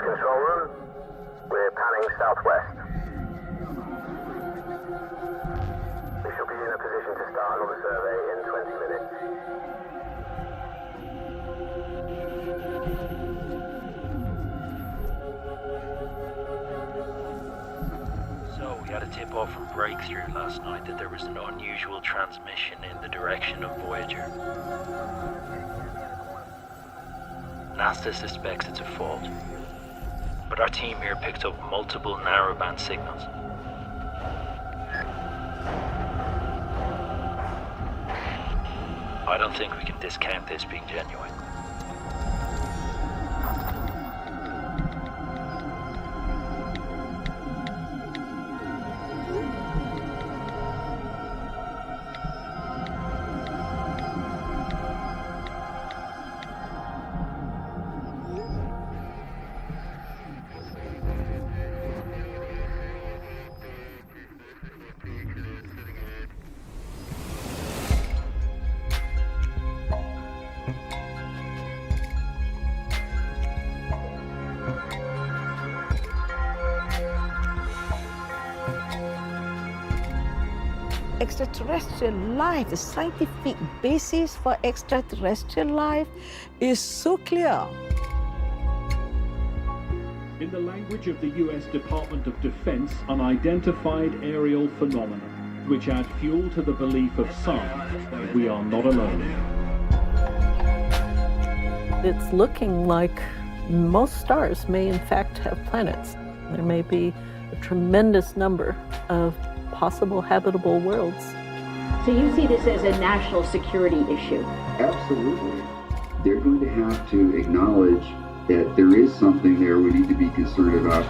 control room. We're panning southwest. We shall be in a position to start another survey in 20 minutes. So, we had a tip-off from Breakthrough last night that there was an unusual transmission in the direction of Voyager. NASA suspects it's a fault, but our team here picked up multiple narrowband signals. I don't think we can discount this being genuine. Extraterrestrial life, the scientific basis for extraterrestrial life is so clear. In the language of the US Department of Defense, unidentified aerial phenomena, which add fuel to the belief of some that we are not alone. It's looking like most stars may in fact have planets. There may be a tremendous number of possible habitable worlds. So you see this as a national security issue? Absolutely. They're going to have to acknowledge that there is something there we need to be concerned about.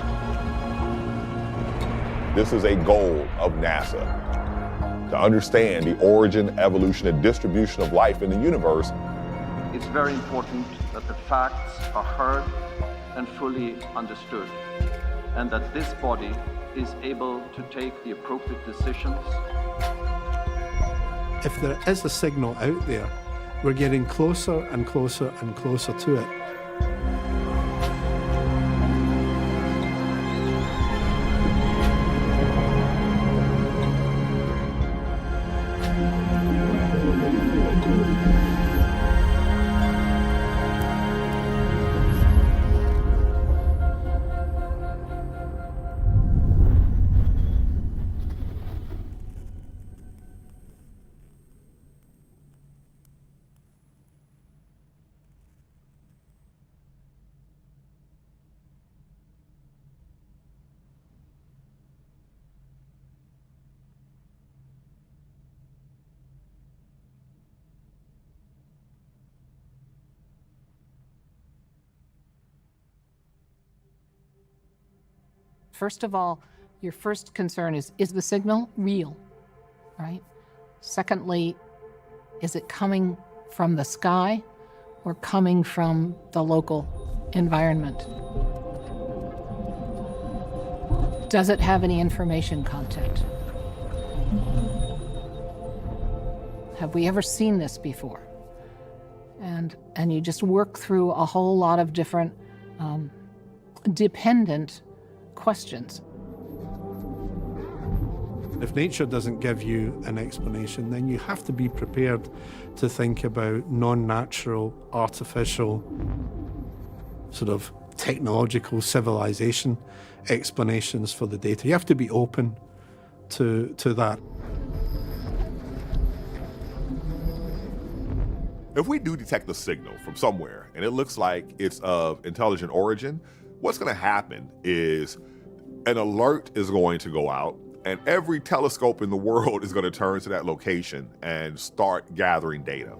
This is a goal of NASA, to understand the origin, evolution, and distribution of life in the universe. It's very important that the facts are heard and fully understood, and that this body is able to take the appropriate decisions. If there is a signal out there, we're getting closer and closer and closer to it. First of all, your first concern is the signal real, right? Secondly, is it coming from the sky or coming from the local environment? Does it have any information content? Have we ever seen this before? And you just work through a whole lot of different dependent questions. If nature doesn't give you an explanation, then you have to be prepared to think about non-natural, artificial, sort of technological civilization explanations for the data. You have to be open to that. If we do detect a signal from somewhere and it looks like it's of intelligent origin, what's going to happen is an alert is going to go out and every telescope in the world is going to turn to that location and start gathering data.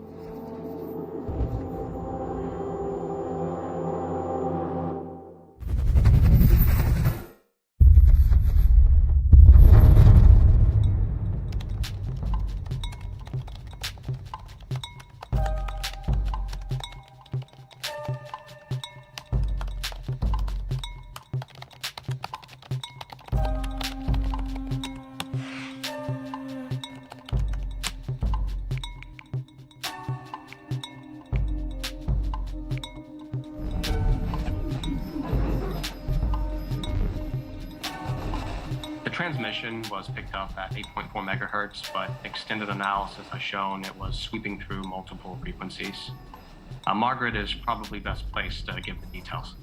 transmission was picked up at 8.4 megahertz, but extended analysis has shown it was sweeping through multiple frequencies. Margaret is probably best placed to give the details.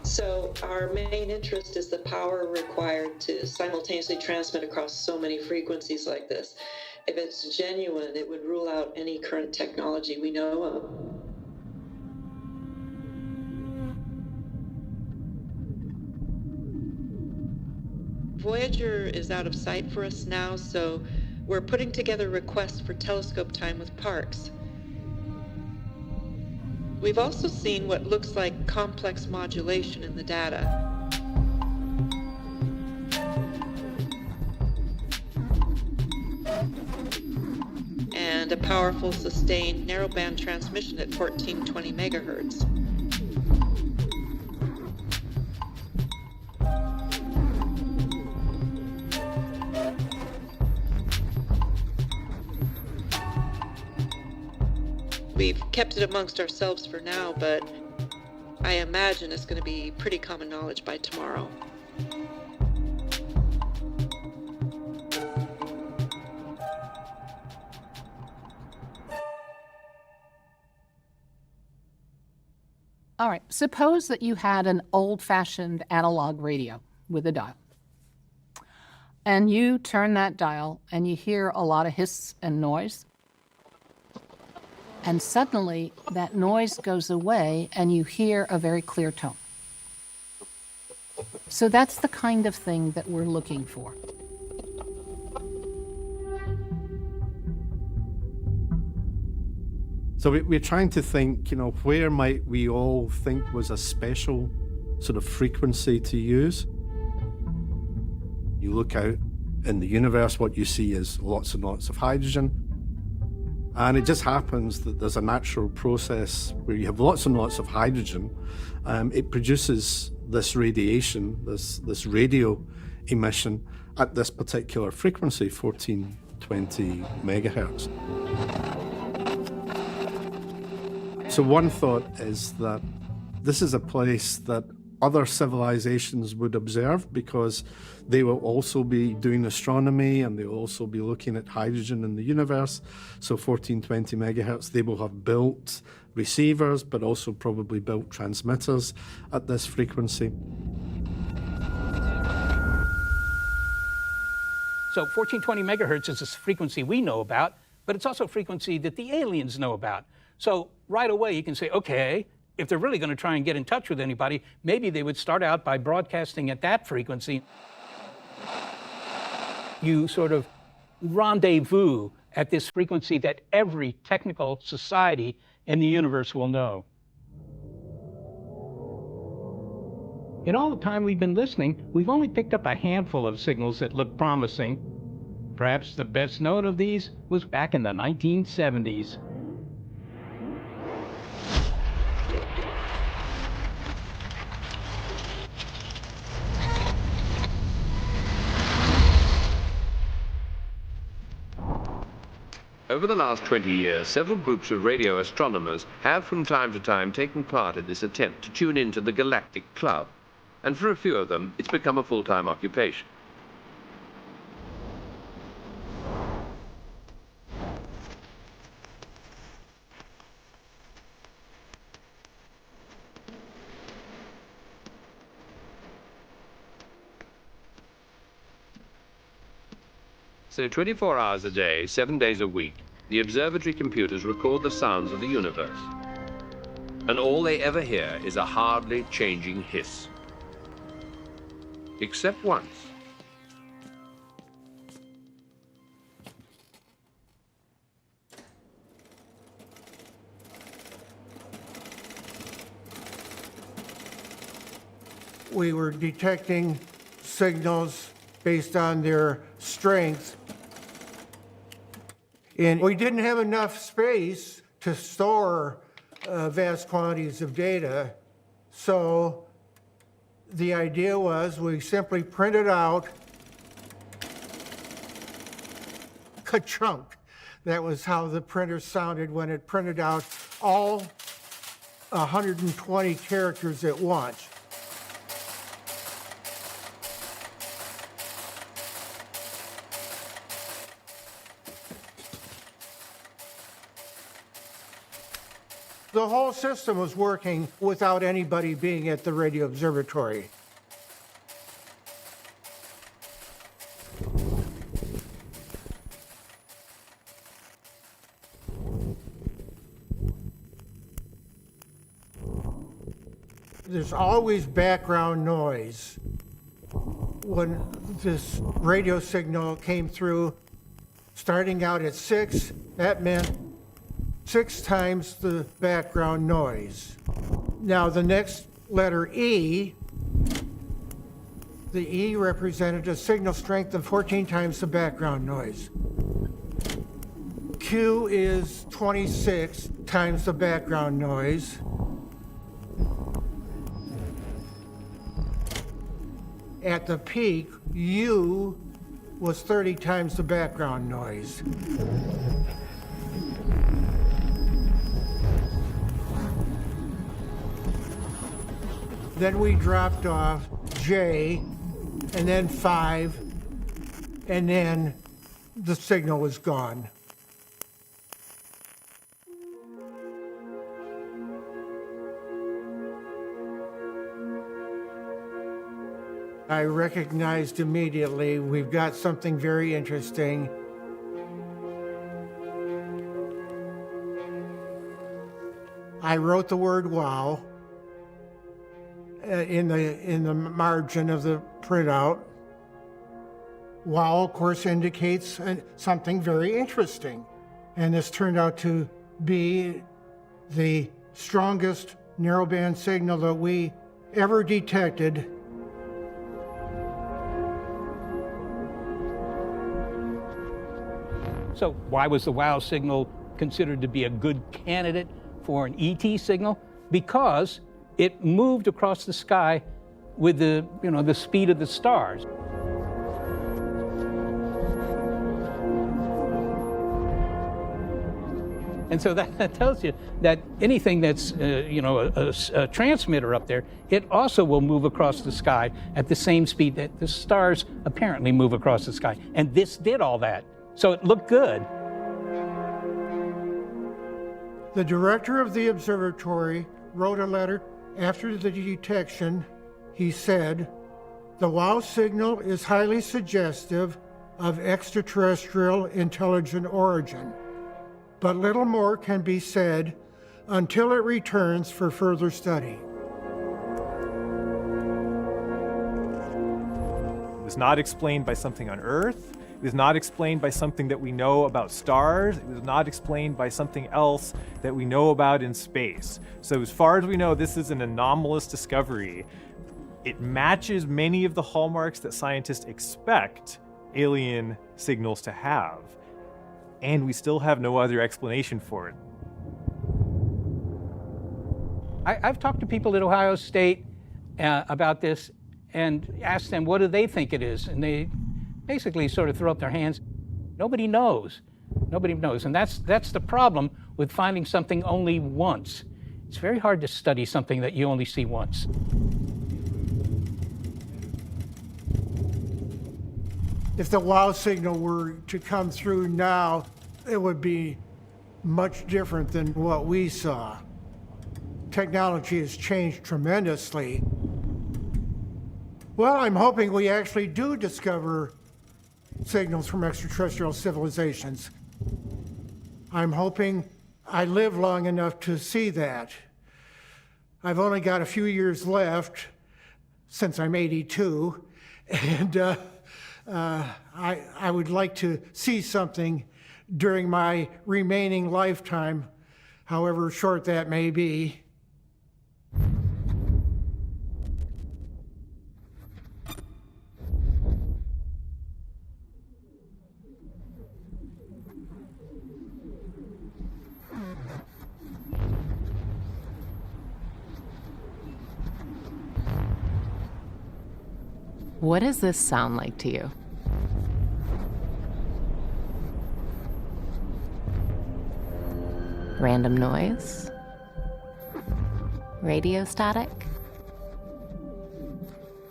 So our main interest is the power required to simultaneously transmit across so many frequencies like this. If it's genuine, it would rule out any current technology we know of. Voyager is out of sight for us now, so we're putting together requests for telescope time with Parkes. We've also seen what looks like complex modulation in the data. And a powerful, sustained narrowband transmission at 1420 megahertz. We've kept it amongst ourselves for now, but I imagine it's going to be pretty common knowledge by tomorrow. All right, suppose that you had an old-fashioned analog radio with a dial. And you turn that dial and you hear a lot of hiss and noise. And suddenly that noise goes away and you hear a very clear tone. So that's the kind of thing that we're looking for. So we're trying to think, where might we all think was a special sort of frequency to use? You look out in the universe, what you see is lots and lots of hydrogen. And it just happens that there's a natural process where you have lots and lots of hydrogen. It produces this radiation, this radio emission at this particular frequency, 1420 megahertz. So one thought is that this is a place that other civilizations would observe because they will also be doing astronomy and they'll also be looking at hydrogen in the universe. So 1420 megahertz, they will have built receivers, but also probably built transmitters at this frequency. So 1420 megahertz is a frequency we know about, but it's also a frequency that the aliens know about. So right away you can say, okay, if they're really going to try and get in touch with anybody, maybe they would start out by broadcasting at that frequency. You sort of rendezvous at this frequency that every technical society in the universe will know. In all the time we've been listening, we've only picked up a handful of signals that look promising. Perhaps the best known of these was back in the 1970s. Over the last 20 years, several groups of radio astronomers have from time to time taken part in this attempt to tune into the Galactic Club, and for a few of them, it's become a full-time occupation. So 24 hours a day, 7 days a week, the observatory computers record the sounds of the universe. And all they ever hear is a hardly changing hiss. Except once. We were detecting signals based on their strength. And we didn't have enough space to store vast quantities of data. So the idea was we simply printed out ka-chunk. That was how the printer sounded when it printed out all 120 characters at once. The whole system was working without anybody being at the radio observatory. There's always background noise. When this radio signal came through, starting out at 6, that meant 6 times the background noise. Now the next letter E, the E represented a signal strength of 14 times the background noise. Q is 26 times the background noise. At the peak, U was 30 times the background noise. Then we dropped off J, and then 5, and then the signal was gone. I recognized immediately we've got something very interesting. I wrote the word wow in the margin of the printout. Wow, of course, indicates something very interesting. And this turned out to be the strongest narrowband signal that we ever detected. So why was the WOW signal considered to be a good candidate for an ET signal? Because it moved across the sky with the speed of the stars. And so that tells you that anything that's a transmitter up there, it also will move across the sky at the same speed that the stars apparently move across the sky. And this did all that. So it looked good. The director of the observatory wrote a letter after the detection. He said, "The WOW signal is highly suggestive of extraterrestrial intelligent origin, but little more can be said until it returns for further study." It was not explained by something on Earth. It is not explained by something that we know about stars. It is not explained by something else that we know about in space. So as far as we know, this is an anomalous discovery. It matches many of the hallmarks that scientists expect alien signals to have. And we still have no other explanation for it. I've talked to people at Ohio State about this and asked them what do they think it is, and they basically sort of throw up their hands. Nobody knows. Nobody knows, and that's the problem with finding something only once. It's very hard to study something that you only see once. If the WOW signal were to come through now, it would be much different than what we saw. Technology has changed tremendously. Well, I'm hoping we actually do discover signals from extraterrestrial civilizations. I'm hoping I live long enough to see that. I've only got a few years left since I'm 82, and I would like to see something during my remaining lifetime, however short that may be. What does this sound like to you? Random noise? Radio static?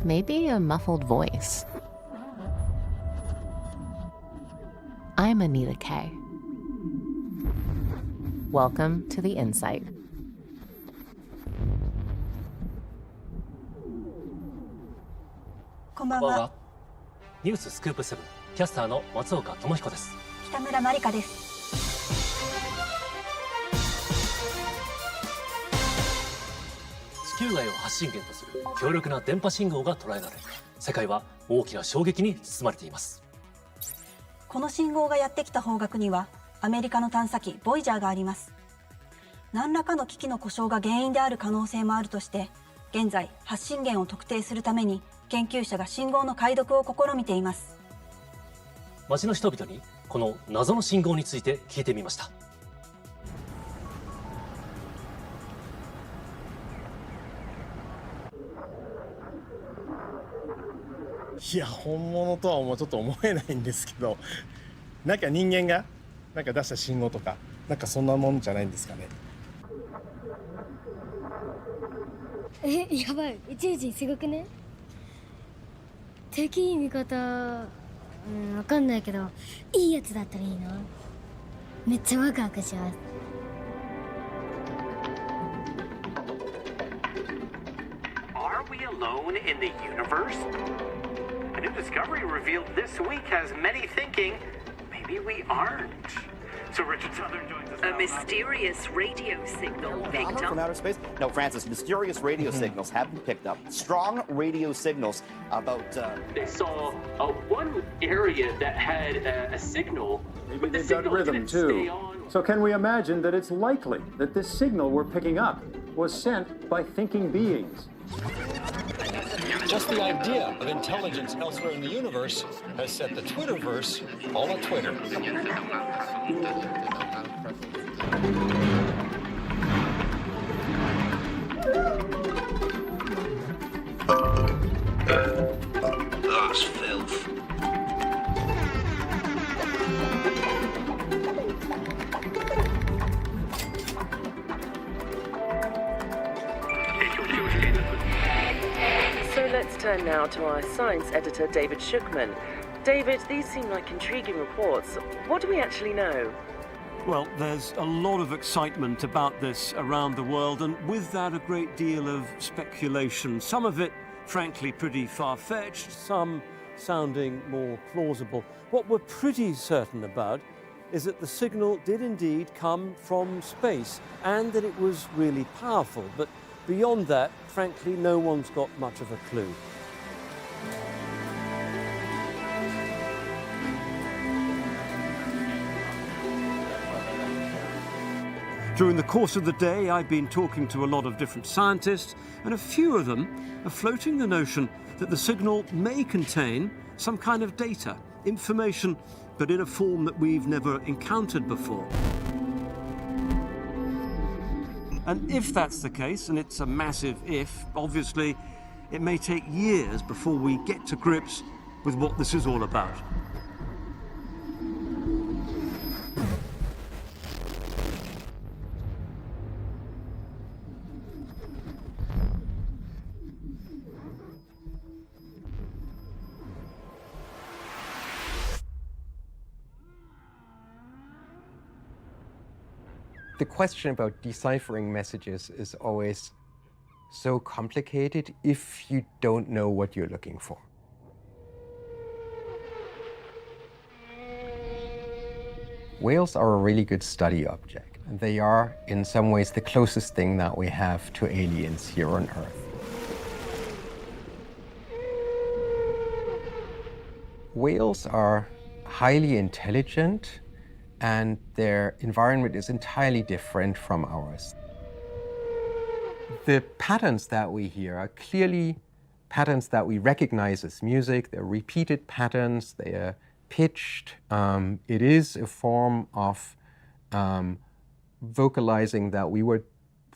Maybe a muffled voice? I'm Anita Kay. Welcome to The Insight. こんばんは。ニューススクープ7キャスターの松岡智彦です。北村まりかです。地球外を発信源とする強力な電波信号が捉えられ、世界は大きな衝撃に包まれています。この信号がやってきた方角にはアメリカの探査機ボイジャーがあります。何らかの機器の故障が原因である可能性もあるとして、現在発信源を特定するために研究者が信号の解読を試みています。街の人々にこの謎の信号について聞いてみました。いや、本物とはちょっと思えないんですけど、なんか人間がなんか出した信号とか、なんかそんなもんじゃないんですかね。やばい、宇宙人すごくね。敵味方、わかんないけど、いいやつだったらいいな。めっちゃワクワクします。Are we alone in the universe? A new discovery revealed this week has many thinking maybe we aren't. So Richard Southern joins us now. A mysterious radio signal picked up from outer space? No, Francis, mysterious radio signals have been picked up. Strong radio signals about... They saw one area that had a signal. Maybe they've got rhythm, too. So can we imagine that it's likely that this signal we're picking up was sent by thinking beings? Just the idea of intelligence elsewhere in the universe has set the Twitterverse all a Twitter. That's filth. So let's turn now to our science editor, David Shookman. David, these seem like intriguing reports. What do we actually know? Well, there's a lot of excitement about this around the world, and with that a great deal of speculation. Some of it, frankly, pretty far-fetched, some sounding more plausible. What we're pretty certain about is that the signal did indeed come from space, and that it was really powerful. But beyond that, frankly, no one's got much of a clue. During the course of the day, I've been talking to a lot of different scientists, and a few of them are floating the notion that the signal may contain some kind of data, information, but in a form that we've never encountered before. And if that's the case, and it's a massive if, obviously, it may take years before we get to grips with what this is all about. The question about deciphering messages is always so complicated if you don't know what you're looking for. Whales are a really good study object, and they are, in some ways, the closest thing that we have to aliens here on Earth. Whales are highly intelligent, and their environment is entirely different from ours. The patterns that we hear are clearly patterns that we recognize as music. They're repeated patterns, they are pitched. It is a form of vocalizing that we would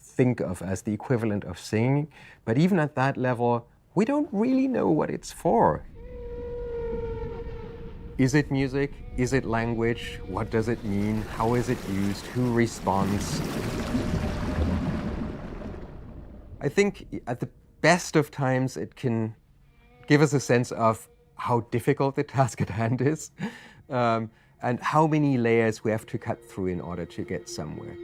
think of as the equivalent of singing. But even at that level, we don't really know what it's for. Is it music? Is it language? What does it mean? How is it used? Who responds? I think at the best of times it can give us a sense of how difficult the task at hand is, and how many layers we have to cut through in order to get somewhere.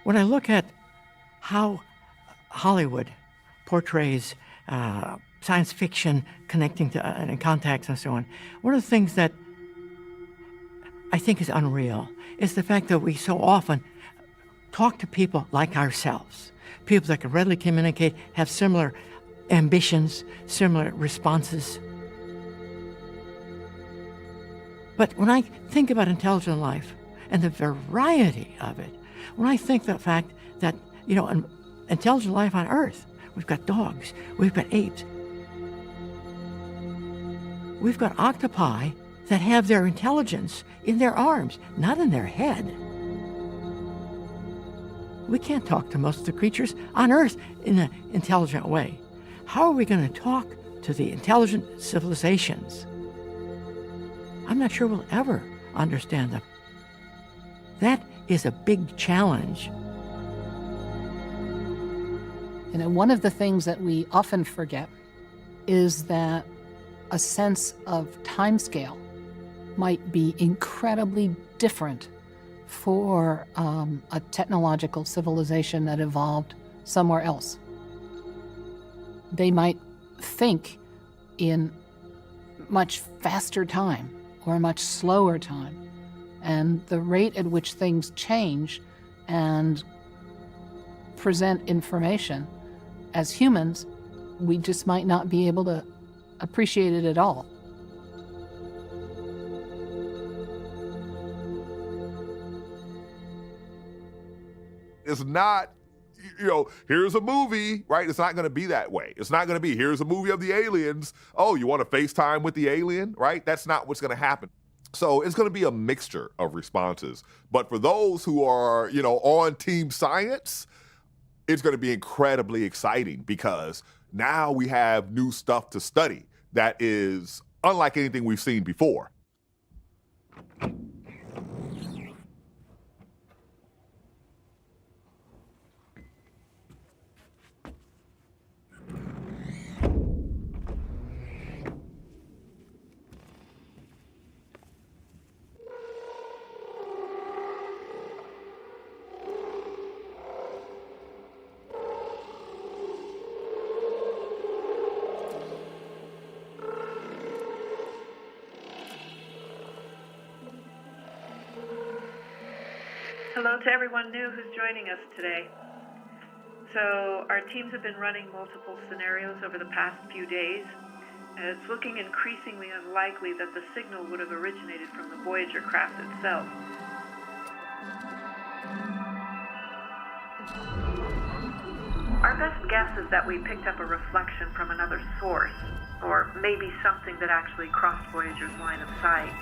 When I look at how Hollywood portrays science fiction connecting to and contacts and so on. One of the things that I think is unreal is the fact that we so often talk to people like ourselves, people that can readily communicate, have similar ambitions, similar responses. But when I think about intelligent life and the variety of it, when I think the fact that, intelligent life on Earth, we've got dogs, we've got apes, we've got octopi that have their intelligence in their arms, not in their head. We can't talk to most of the creatures on Earth in an intelligent way. How are we going to talk to the intelligent civilizations? I'm not sure we'll ever understand them. That is a big challenge. One of the things that we often forget is that a sense of timescale might be incredibly different for a technological civilization that evolved somewhere else. They might think in much faster time or a much slower time. And the rate at which things change and present information, as humans, we just might not be able to appreciate it at all. It's not, here's a movie, right? It's not going to be that way. It's not going to be, here's a movie of the aliens. Oh, you want to FaceTime with the alien, right? That's not what's going to happen. So it's going to be a mixture of responses. But for those who are, on team science, it's going to be incredibly exciting because now we have new stuff to study that is unlike anything we've seen before. Hello to everyone new who's joining us today. So our teams have been running multiple scenarios over the past few days, and it's looking increasingly unlikely that the signal would have originated from the Voyager craft itself. Our best guess is that we picked up a reflection from another source, or maybe something that actually crossed Voyager's line of sight.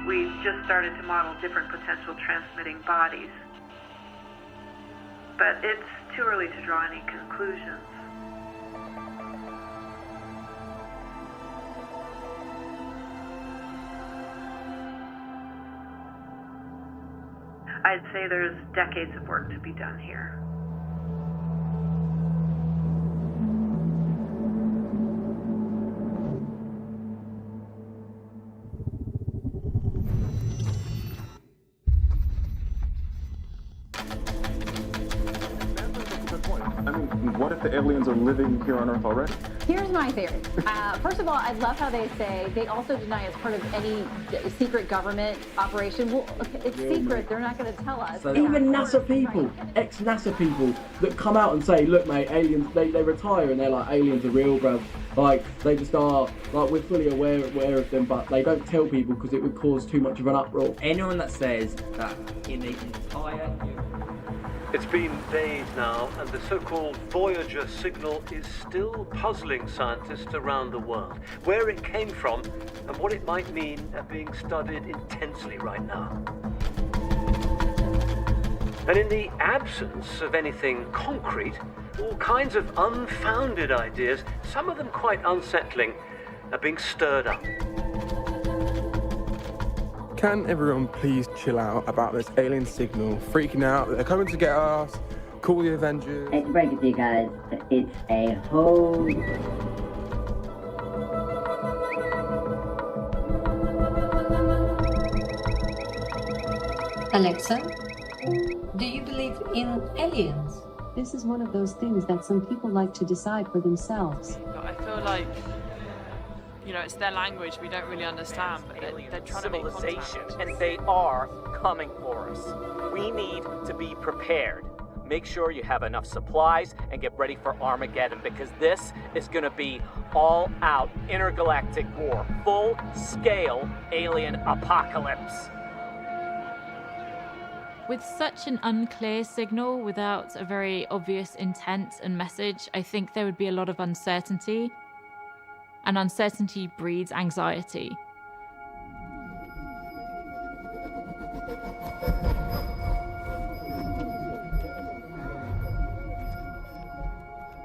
We've just started to model different potential transmitting bodies. But it's too early to draw any conclusions. I'd say there's decades of work to be done here. What if the aliens are living here on Earth already? Here's my theory. First of all, I love how they say they also deny it's part of any secret government operation. Well, it's secret. They're not going to tell us. So even NASA people, ex-NASA people that come out and say, look, mate, aliens, they retire and they're like, aliens are real, bruv. Like, they just are, like, we're fully aware of them, but they don't tell people because it would cause too much of an uproar. Anyone that says that in the entire... It's been days now, and the so-called Voyager signal is still puzzling scientists around the world. Where it came from and what it might mean are being studied intensely right now. And in the absence of anything concrete, all kinds of unfounded ideas, some of them quite unsettling, are being stirred up. Can everyone please chill out about this alien signal, freaking out that they're coming to get us, call the Avengers? I hate to break it to you guys, but it's a hoax. Alexa, do you believe in aliens? This is one of those things that some people like to decide for themselves. I feel like, it's their language we don't really understand, but they're trying to make civilization, contact. and they are coming for us. We need to be prepared. Make sure you have enough supplies and get ready for Armageddon, because this is going to be all-out intergalactic war, full-scale alien apocalypse. With such an unclear signal, without a very obvious intent and message, I think there would be a lot of uncertainty. And uncertainty breeds anxiety.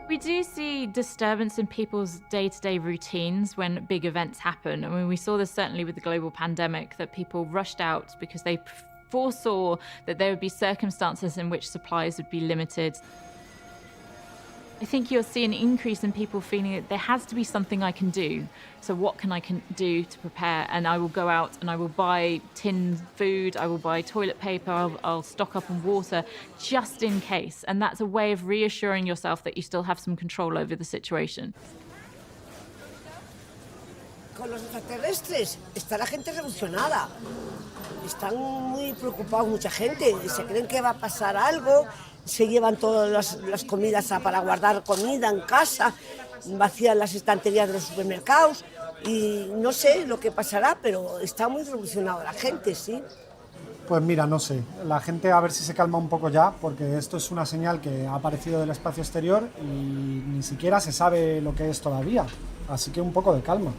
We do see disturbance in people's day-to-day routines when big events happen. I mean, we saw this certainly with the global pandemic, that people rushed out because they foresaw that there would be circumstances in which supplies would be limited. I think you'll see an increase in people feeling that there has to be something I can do. So what can I do to prepare? And I will go out and I will buy tinned food, I will buy toilet paper, I'll stock up on water just in case. And that's a way of reassuring yourself that you still have some control over the situation. Con los extraterrestres está la gente revolucionada. Están muy preocupados mucha gente. Se creen que va a pasar algo. Se llevan todas las comidas para guardar comida en casa, vacían las estanterías de los supermercados y no sé lo que pasará, pero está muy revolucionada la gente, sí. Pues mira, no sé, la gente a ver si se calma un poco ya, porque esto es una señal que ha aparecido del espacio exterior y ni siquiera se sabe lo que es todavía, así que un poco de calma.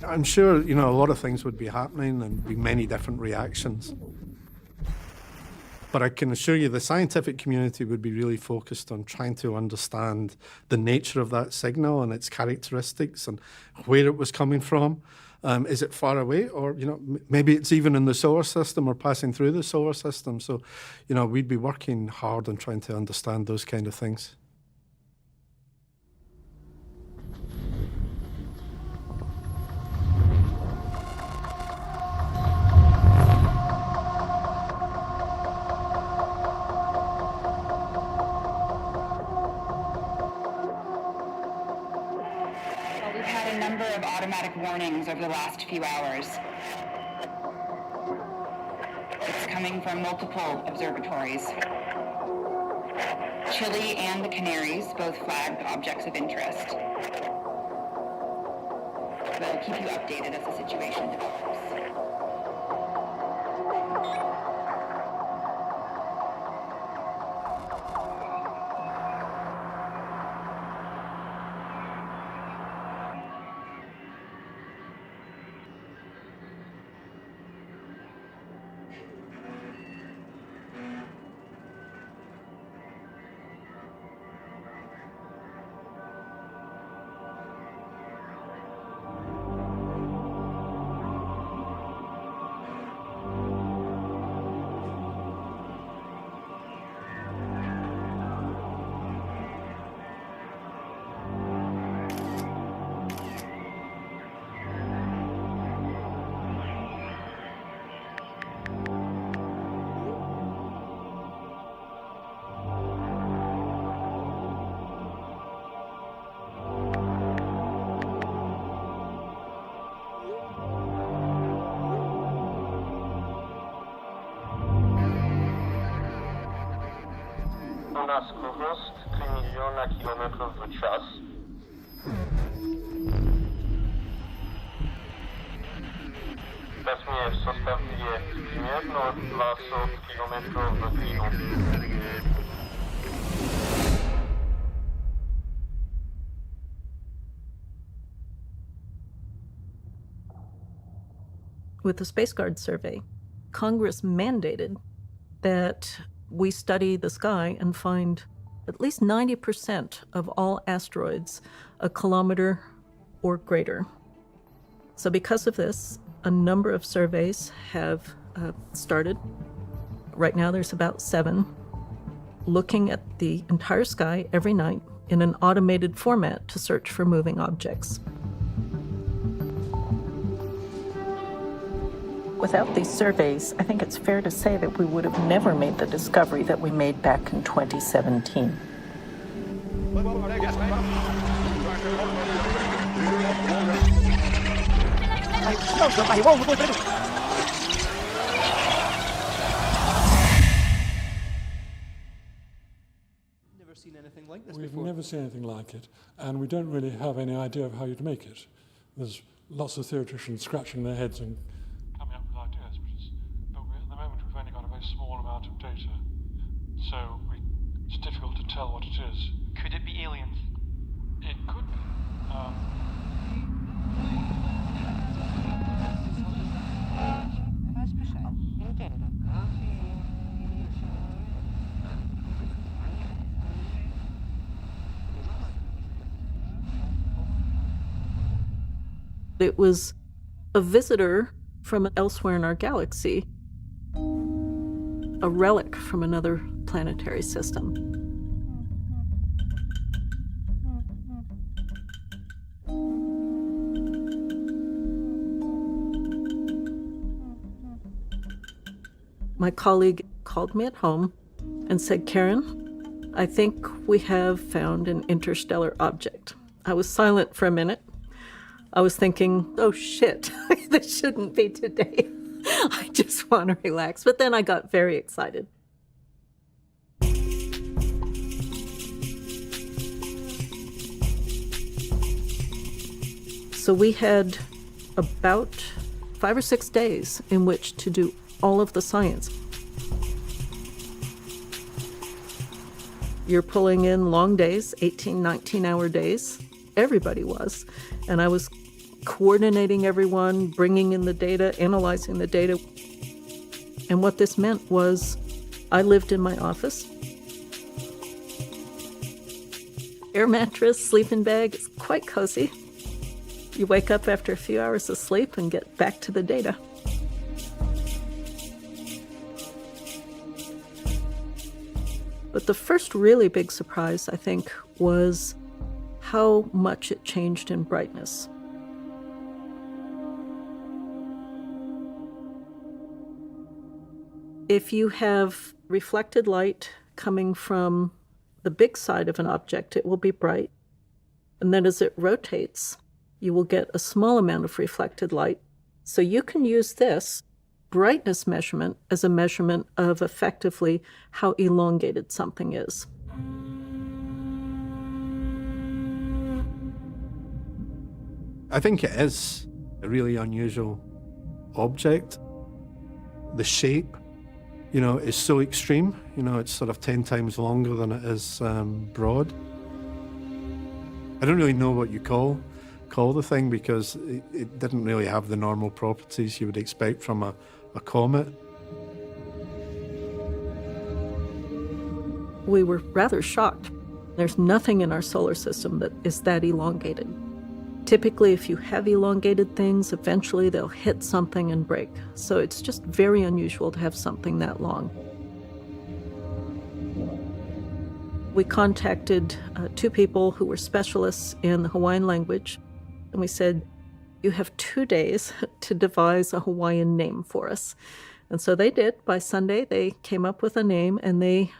I'm sure, a lot of things would be happening and be many different reactions. But I can assure you the scientific community would be really focused on trying to understand the nature of that signal and its characteristics and where it was coming from. Is it far away, or maybe it's even in the solar system or passing through the solar system? So, we'd be working hard on trying to understand those kind of things. Automatic warnings over the last few hours. It's coming from multiple observatories. Chile and the Canaries both flagged objects of interest. We'll keep you updated as the situation develops. Na skórność 3 miliona kilometrów w czas. Vesmír sostavuje примерно 200 kilometrów w plynu. With the Space Guard survey, Congress mandated that we study the sky and find at least 90% of all asteroids a kilometer or greater. So because of this, a number of surveys have started. Right now there's about 7, looking at the entire sky every night in an automated format to search for moving objects. Without these surveys, I think it's fair to say that we would have never made the discovery that we made back in 2017. We've never seen anything like it, and we don't really have any idea of how you'd make it. There's lots of theoreticians scratching their heads and coming up with ideas, but at the moment we've only got a very small amount of data, so it's difficult to tell what it is. Could it be aliens? It could be. It was a visitor from elsewhere in our galaxy, a relic from another planetary system. My colleague called me at home and said, "Karen, I think we have found an interstellar object." I was silent for a minute. I was thinking, oh shit, this shouldn't be today. I just want to relax. But then I got very excited. So we had about 5 or 6 days in which to do all of the science. You're pulling in long days, 18, 19-hour days. Everybody was. And I was coordinating everyone, bringing in the data, analyzing the data. And what this meant was I lived in my office. Air mattress, sleeping bag, it's quite cozy. You wake up after a few hours of sleep and get back to the data. But the first really big surprise, I think, was how much it changed in brightness. If you have reflected light coming from the big side of an object, it will be bright. And then as it rotates, you will get a small amount of reflected light. So you can use this brightness measurement as a measurement of effectively how elongated something is. I think it is a really unusual object. The shape, is so extreme. It's sort of 10 times longer than it is broad. I don't really know what you call the thing because it didn't really have the normal properties you would expect from a comet. We were rather shocked. There's nothing in our solar system that is that elongated. Typically, if you have elongated things, eventually they'll hit something and break. So it's just very unusual to have something that long. We contacted 2 people who were specialists in the Hawaiian language, and we said, you have 2 days to devise a Hawaiian name for us. And so they did. By Sunday, they came up with a name, and they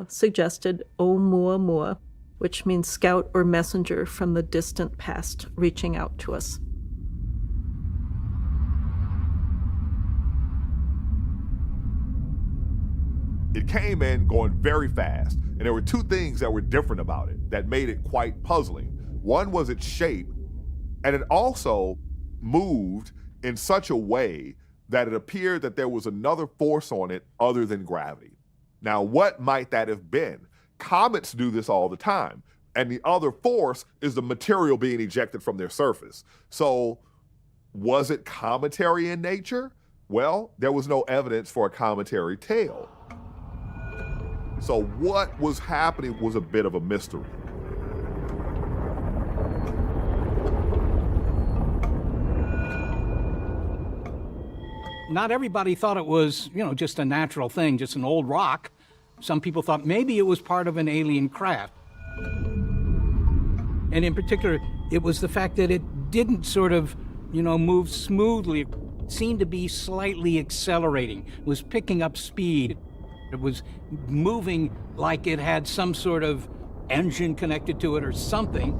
suggested Oumuamua, which means scout or messenger from the distant past reaching out to us. It came in going very fast, and there were 2 things that were different about it that made it quite puzzling. One was its shape, and it also moved in such a way that it appeared that there was another force on it other than gravity. Now, what might that have been? Comets do this all the time, and the other force is the material being ejected from their surface. So, was it cometary in nature? Well, there was no evidence for a cometary tail. So what was happening was a bit of a mystery. Not everybody thought it was, just a natural thing, just an old rock. Some people thought maybe it was part of an alien craft. And in particular, it was the fact that it didn't sort of, move smoothly. It seemed to be slightly accelerating. It was picking up speed. It was moving like it had some sort of engine connected to it or something.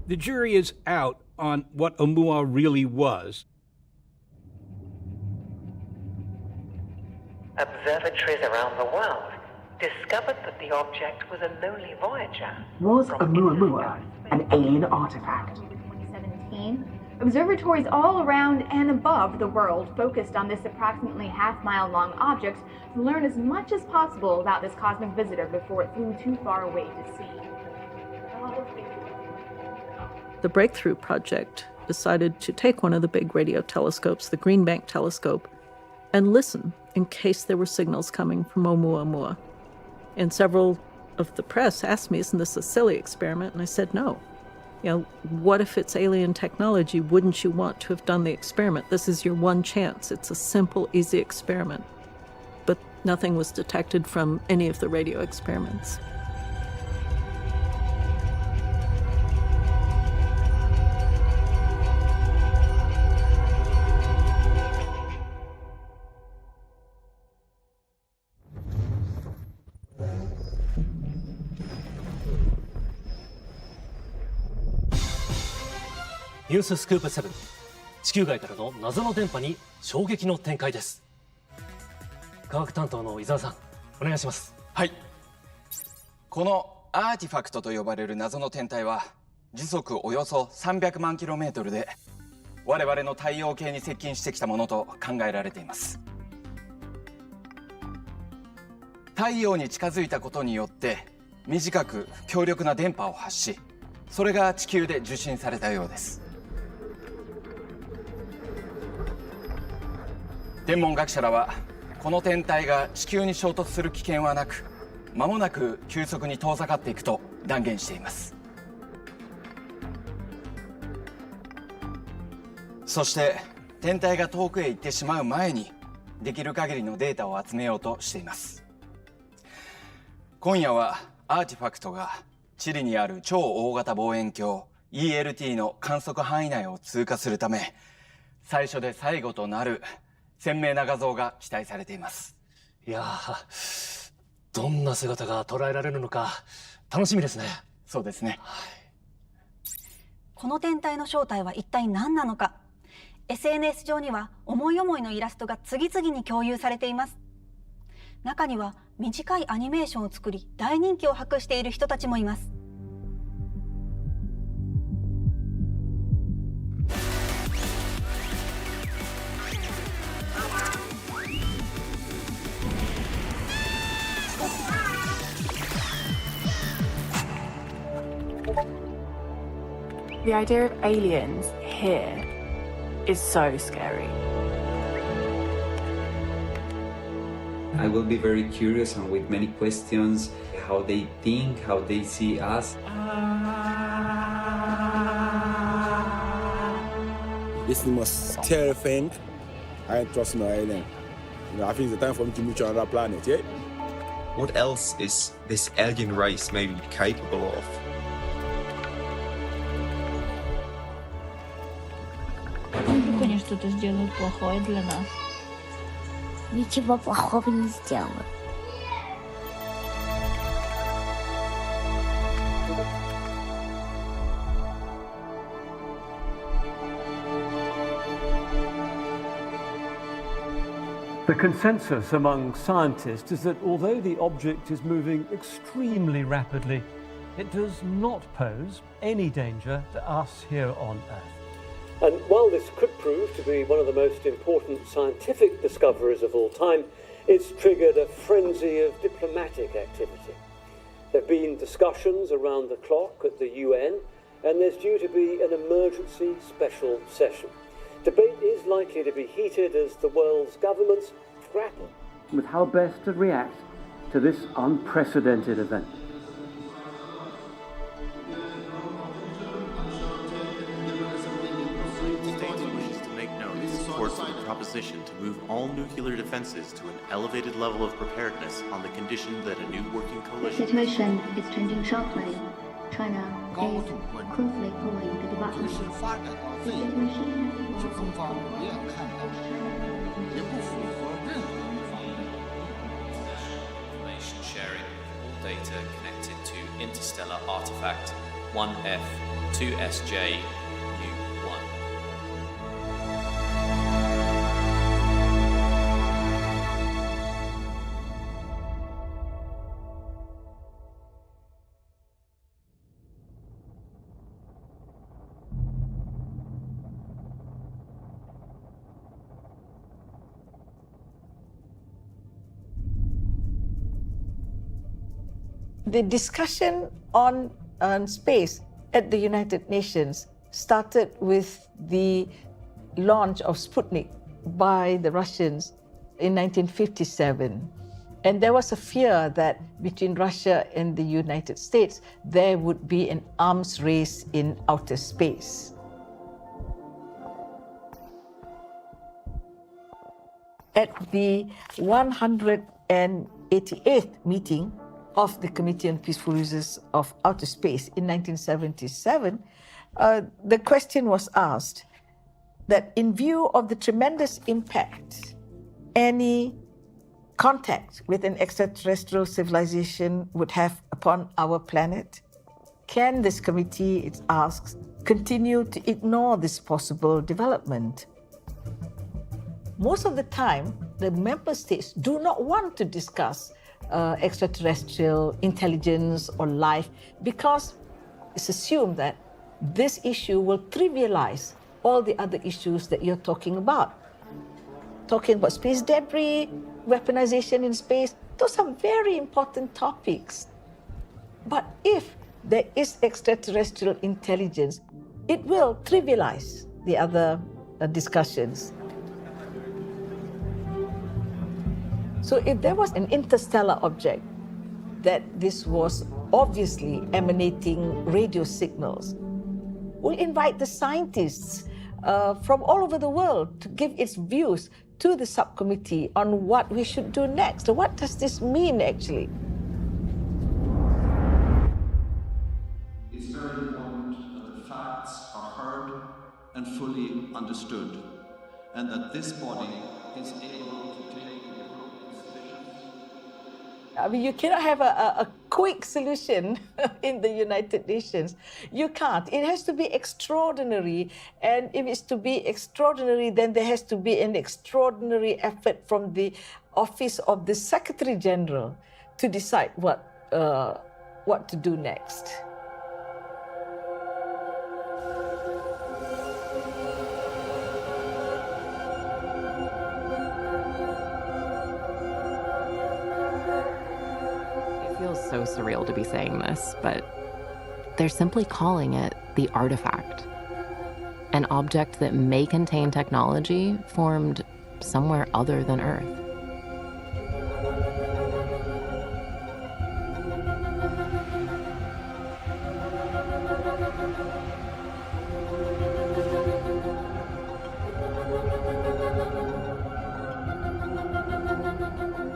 The jury is out on what Oumuamua really was. Observatories around the world discovered that the object was a lowly Voyager. Was Oumuamua an alien artifact? 2017, observatories all around and above the world focused on this approximately half-mile-long object to learn as much as possible about this cosmic visitor before it flew too far away to see. The Breakthrough Project decided to take one of the big radio telescopes, the Green Bank telescope, and listen in case there were signals coming from Oumuamua. And several of the press asked me, isn't this a silly experiment? And I said, no. What if it's alien technology? Wouldn't you want to have done the experiment? This is your one chance. It's a simple, easy experiment. But nothing was detected from any of the radio experiments.ニューススクープ7、地球外からの謎の電波に衝撃の展開です。科学担当の伊沢さん、お願いします。はい。このアーティファクトと呼ばれる謎の天体は時速およそ300万 km で我々の太陽系に接近してきたものと考えられています。太陽に近づいたことによって短く強力な電波を発し、それが地球で受信されたようです。天文学者らはこの天体が地球に衝突する危険はなく、間もなく急速に遠ざかっていくと断言しています。そして天体が遠くへ行ってしまう前にできる限りのデータを集めようとしています。今夜はアーティファクトがチリにある超大型望遠鏡 ELT の観測範囲内を通過するため、最初で最後となる鮮明な画像が期待されています。いやー、どんな姿が捉えられるのか楽しみですね。そうですね。この天体の正体は一体何なのか。SNS 上には思い思いのイラストが次々に共有されています。中には短いアニメーションを作り大人気を博している人たちもいます。The idea of aliens here is so scary. I will be very curious and with many questions, how they think, how they see us. This is the most terrifying. I ain't trust no alien. I think it's the time for me to move to another planet, yeah? What else is this alien race maybe capable of? Они что-то сделают плохое для нас. Ничего плохого не сделают. The consensus among scientists is that although the object is moving extremely rapidly, it does not pose any danger to us here on Earth. And while this could prove to be one of the most important scientific discoveries of all time, it's triggered a frenzy of diplomatic activity. There have been discussions around the clock at the UN, and there's due to be an emergency special session. Debate is likely to be heated as the world's governments grapple with how best to react to this unprecedented event. opposition to move all nuclear defenses to an elevated level of preparedness on the condition that a new working The coalition... situation is changing sharply. China is closely following the development. The situation Information sharing all data connected to interstellar artifact 1F 2SJ U1. The discussion on space at the United Nations started with the launch of Sputnik by the Russians in 1957. And there was a fear that between Russia and the United States, there would be an arms race in outer space. At the 188th meeting of the Committee on Peaceful Uses of Outer Space in 1977, the question was asked that in view of the tremendous impact any contact with an extraterrestrial civilization would have upon our planet, can this committee, it asks, continue to ignore this possible development? Most of the time, the member states do not want to discuss extraterrestrial intelligence or life because it's assumed that this issue will trivialize all the other issues that you're talking about. Talking about space debris, weaponization in space, those are very important topics. But if there is extraterrestrial intelligence, it will trivialize the other discussions. So if there was an interstellar object, that this was obviously emanating radio signals, we'll invite the scientists from all over the world to give its views to the subcommittee on what we should do next. So what does this mean, actually? It's very important that the facts are heard and fully understood, and that this body is able to take I mean, you cannot have a quick solution in the United Nations. You can't. It has to be extraordinary. And if it's to be extraordinary, then there has to be an extraordinary effort from the Office of the Secretary General to decide what to do next. So surreal to be saying this, but they're simply calling it the artifact, an object that may contain technology formed somewhere other than Earth.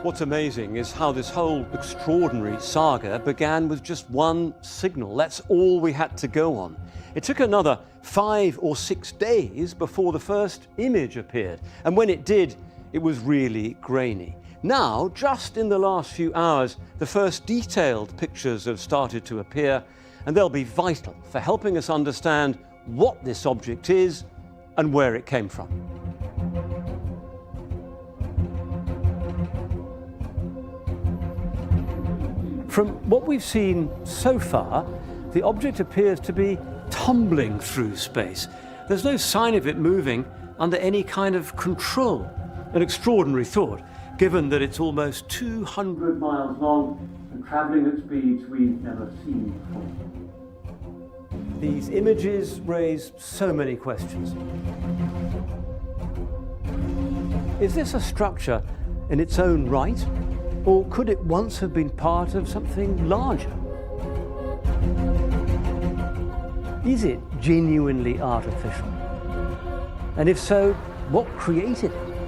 What's amazing is how this whole extraordinary saga began with just one signal. That's all we had to go on. It took another 5 or 6 days before the first image appeared. And when it did, it was really grainy. Now, just in the last few hours, the first detailed pictures have started to appear, and they'll be vital for helping us understand what this object is and where it came from. From what we've seen so far, the object appears to be tumbling through space. There's no sign of it moving under any kind of control. An extraordinary thought, given that it's almost 200 miles long and traveling at speeds we've never seen before. These images raise so many questions. Is this a structure in its own right? Or could it once have been part of something larger? Is it genuinely artificial? And if so, what created it?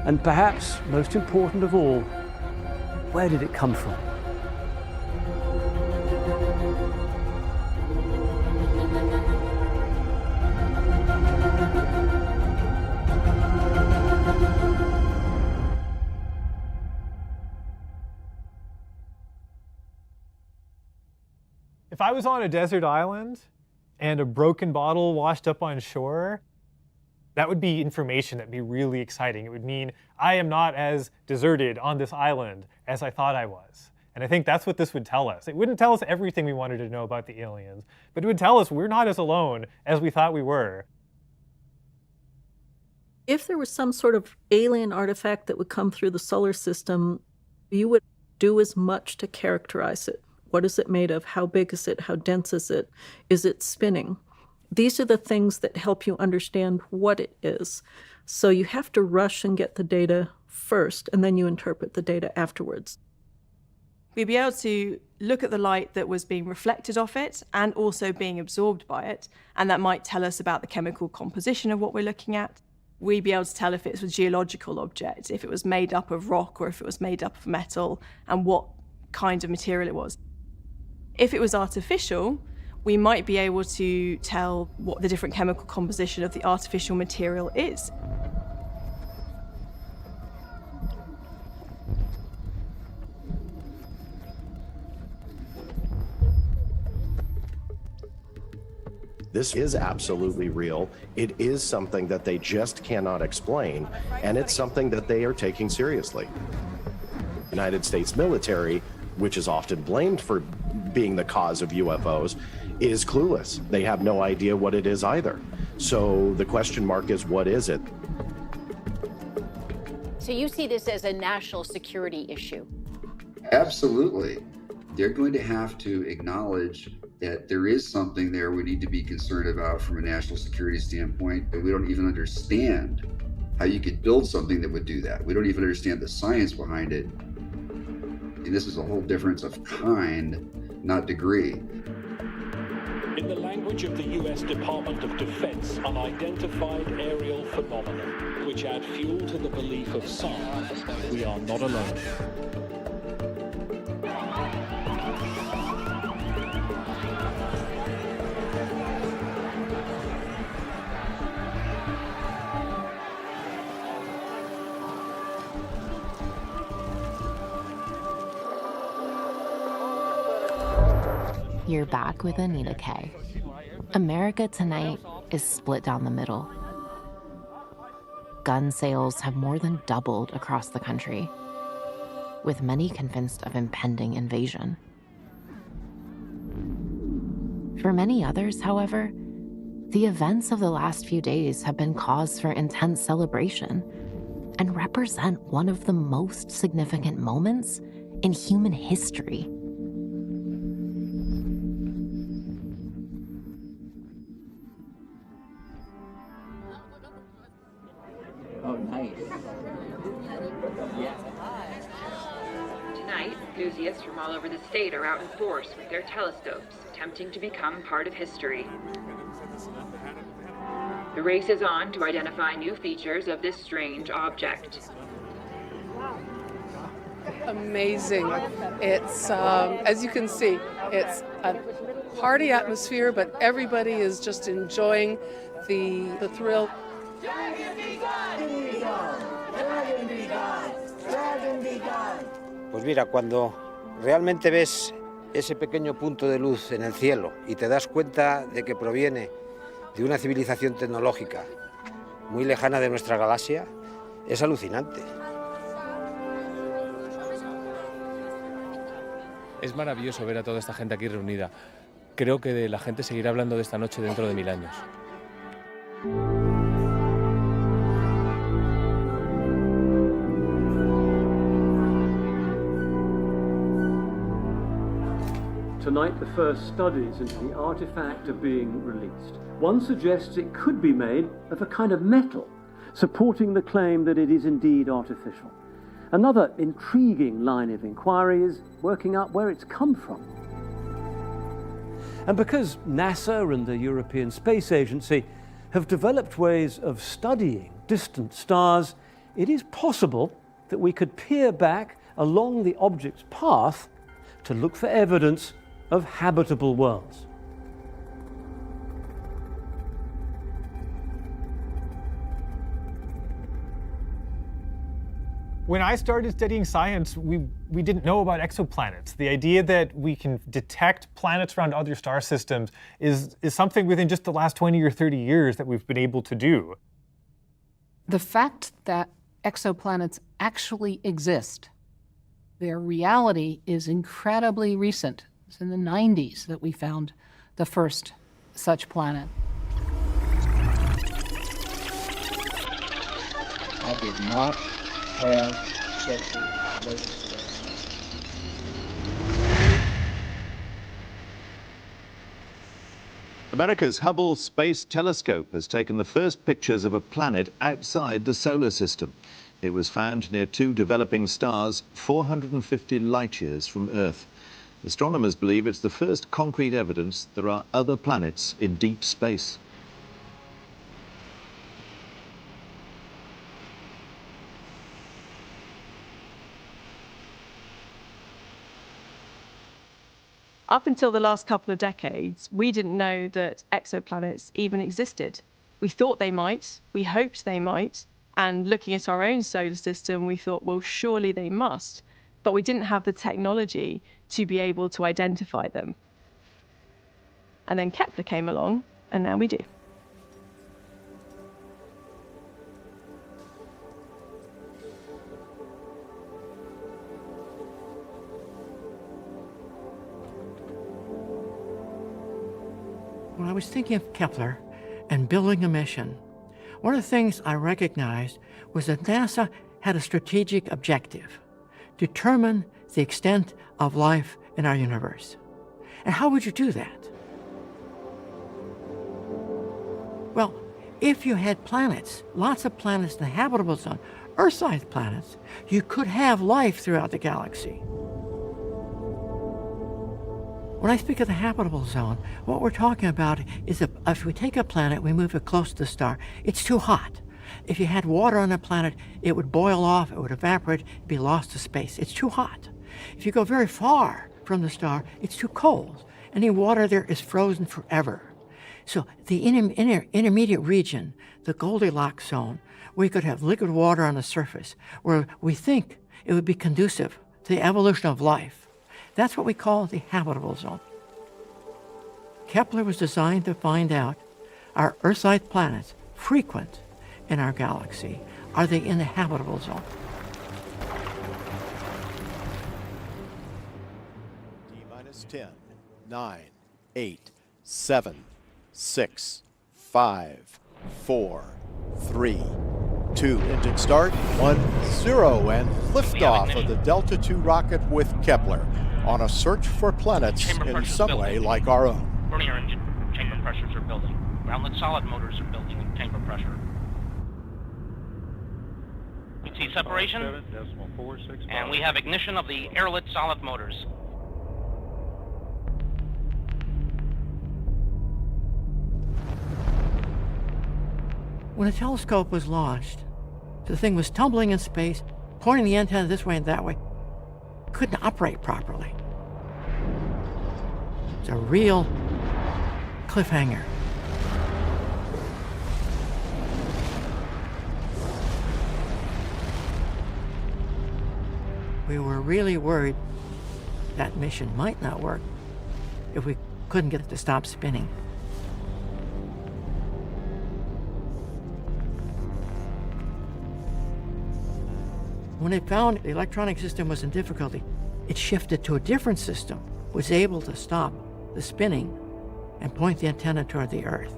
And perhaps most important of all, where did it come from? If I was on a desert island and a broken bottle washed up on shore, that would be information that'd be really exciting. It would mean I am not as deserted on this island as I thought I was. And I think that's what this would tell us. It wouldn't tell us everything we wanted to know about the aliens, but it would tell us we're not as alone as we thought we were. If there was some sort of alien artifact that would come through the solar system, you would do as much to characterize it. What is it made of? How big is it? How dense is it? Is it spinning? These are the things that help you understand what it is. So you have to rush and get the data first, and then you interpret the data afterwards. We'd be able to look at the light that was being reflected off it and also being absorbed by it, and that might tell us about the chemical composition of what we're looking at. We'd be able to tell if it's a geological object, if it was made up of rock or if it was made up of metal, and what kind of material it was. If it was artificial, we might be able to tell what the different chemical composition of the artificial material is. This is absolutely real. It is something that they just cannot explain, and it's something that they are taking seriously. The United States military, which is often blamed for being the cause of UFOs, is clueless. They have no idea what it is either. So the question mark is, what is it? So you see this as a national security issue? Absolutely. They're going to have to acknowledge that there is something there we need to be concerned about from a national security standpoint, but we don't even understand how you could build something that would do that. We don't even understand the science behind it. And this is a whole difference of kind, not degree. In the language of the US Department of Defense, unidentified aerial phenomena, which add fuel to the belief of some, we are not alone. You're back with Anita Kay. America tonight is split down the middle. Gun sales have more than doubled across the country, with many convinced of impending invasion. For many others, however, the events of the last few days have been cause for intense celebration and represent one of the most significant moments in human history. Oh, nice. Tonight, enthusiasts from all over the state are out in force with their telescopes, attempting to become part of history. The race is on to identify new features of this strange object. Amazing. It's, as you can see, it's a party atmosphere, but everybody is just enjoying the thrill. Pues mira, cuando realmente ves ese pequeño punto de luz en el cielo y te das cuenta de que proviene de una civilización tecnológica muy lejana de nuestra galaxia, es alucinante. Es maravilloso ver a toda esta gente aquí reunida. Creo que la gente seguirá hablando de esta noche dentro de 1000 años. Tonight, the first studies into the artifact are being released. One suggests it could be made of a kind of metal, supporting the claim that it is indeed artificial. Another intriguing line of inquiry is working out where it's come from. And because NASA and the European Space Agency have developed ways of studying distant stars, it is possible that we could peer back along the object's path to look for evidence of habitable worlds. When I started studying science, we didn't know about exoplanets. The idea that we can detect planets around other star systems is something within just the last 20 or 30 years that we've been able to do. The fact that exoplanets actually exist, their reality is incredibly recent. It's in the 90s that we found the first such planet. I did not have sexual relations. America's Hubble Space Telescope has taken the first pictures of a planet outside the solar system. It was found near two developing stars 450 light-years from Earth. Astronomers believe it's the first concrete evidence there are other planets in deep space. Up until the last couple of decades, we didn't know that exoplanets even existed. We thought they might, we hoped they might, and looking at our own solar system, we thought, well, surely they must. But we didn't have the technology to be able to identify them. And then Kepler came along, and now we do. When I was thinking of Kepler and building a mission, one of the things I recognized was that NASA had a strategic objective: determine the extent of life in our universe. And how would you do that? Well, if you had planets, lots of planets in the habitable zone, Earth-sized planets, you could have life throughout the galaxy. When I speak of the habitable zone, what we're talking about is if we take a planet, we move it close to the star, it's too hot. If you had water on a planet, it would boil off, it would evaporate, it'd be lost to space. It's too hot. If you go very far from the star, it's too cold. Any water there is frozen forever. So the intermediate region, the Goldilocks zone, we could have liquid water on the surface, where we think it would be conducive to the evolution of life. That's what we call the habitable zone. Kepler was designed to find out, are Earth-sized planets frequent in our galaxy? Are they in the habitable zone? T-10, 9, 8, 7, 6, 5, 4, 3, 2. Engine start, 1, 0, and liftoff of the Delta II rocket with Kepler on a search for planets in some way like our own. Vernier engine chamber pressures are building. Groundlet solid motors are building in chamber pressure. We see separation, and we have ignition of the airlit solid motors. When the telescope was launched, the thing was tumbling in space, pointing the antenna this way and that way. Couldn't operate properly. It's a real cliffhanger. We were really worried that mission might not work if we couldn't get it to stop spinning. When it found the electronic system was in difficulty, it shifted to a different system, was able to stop the spinning and point the antenna toward the Earth.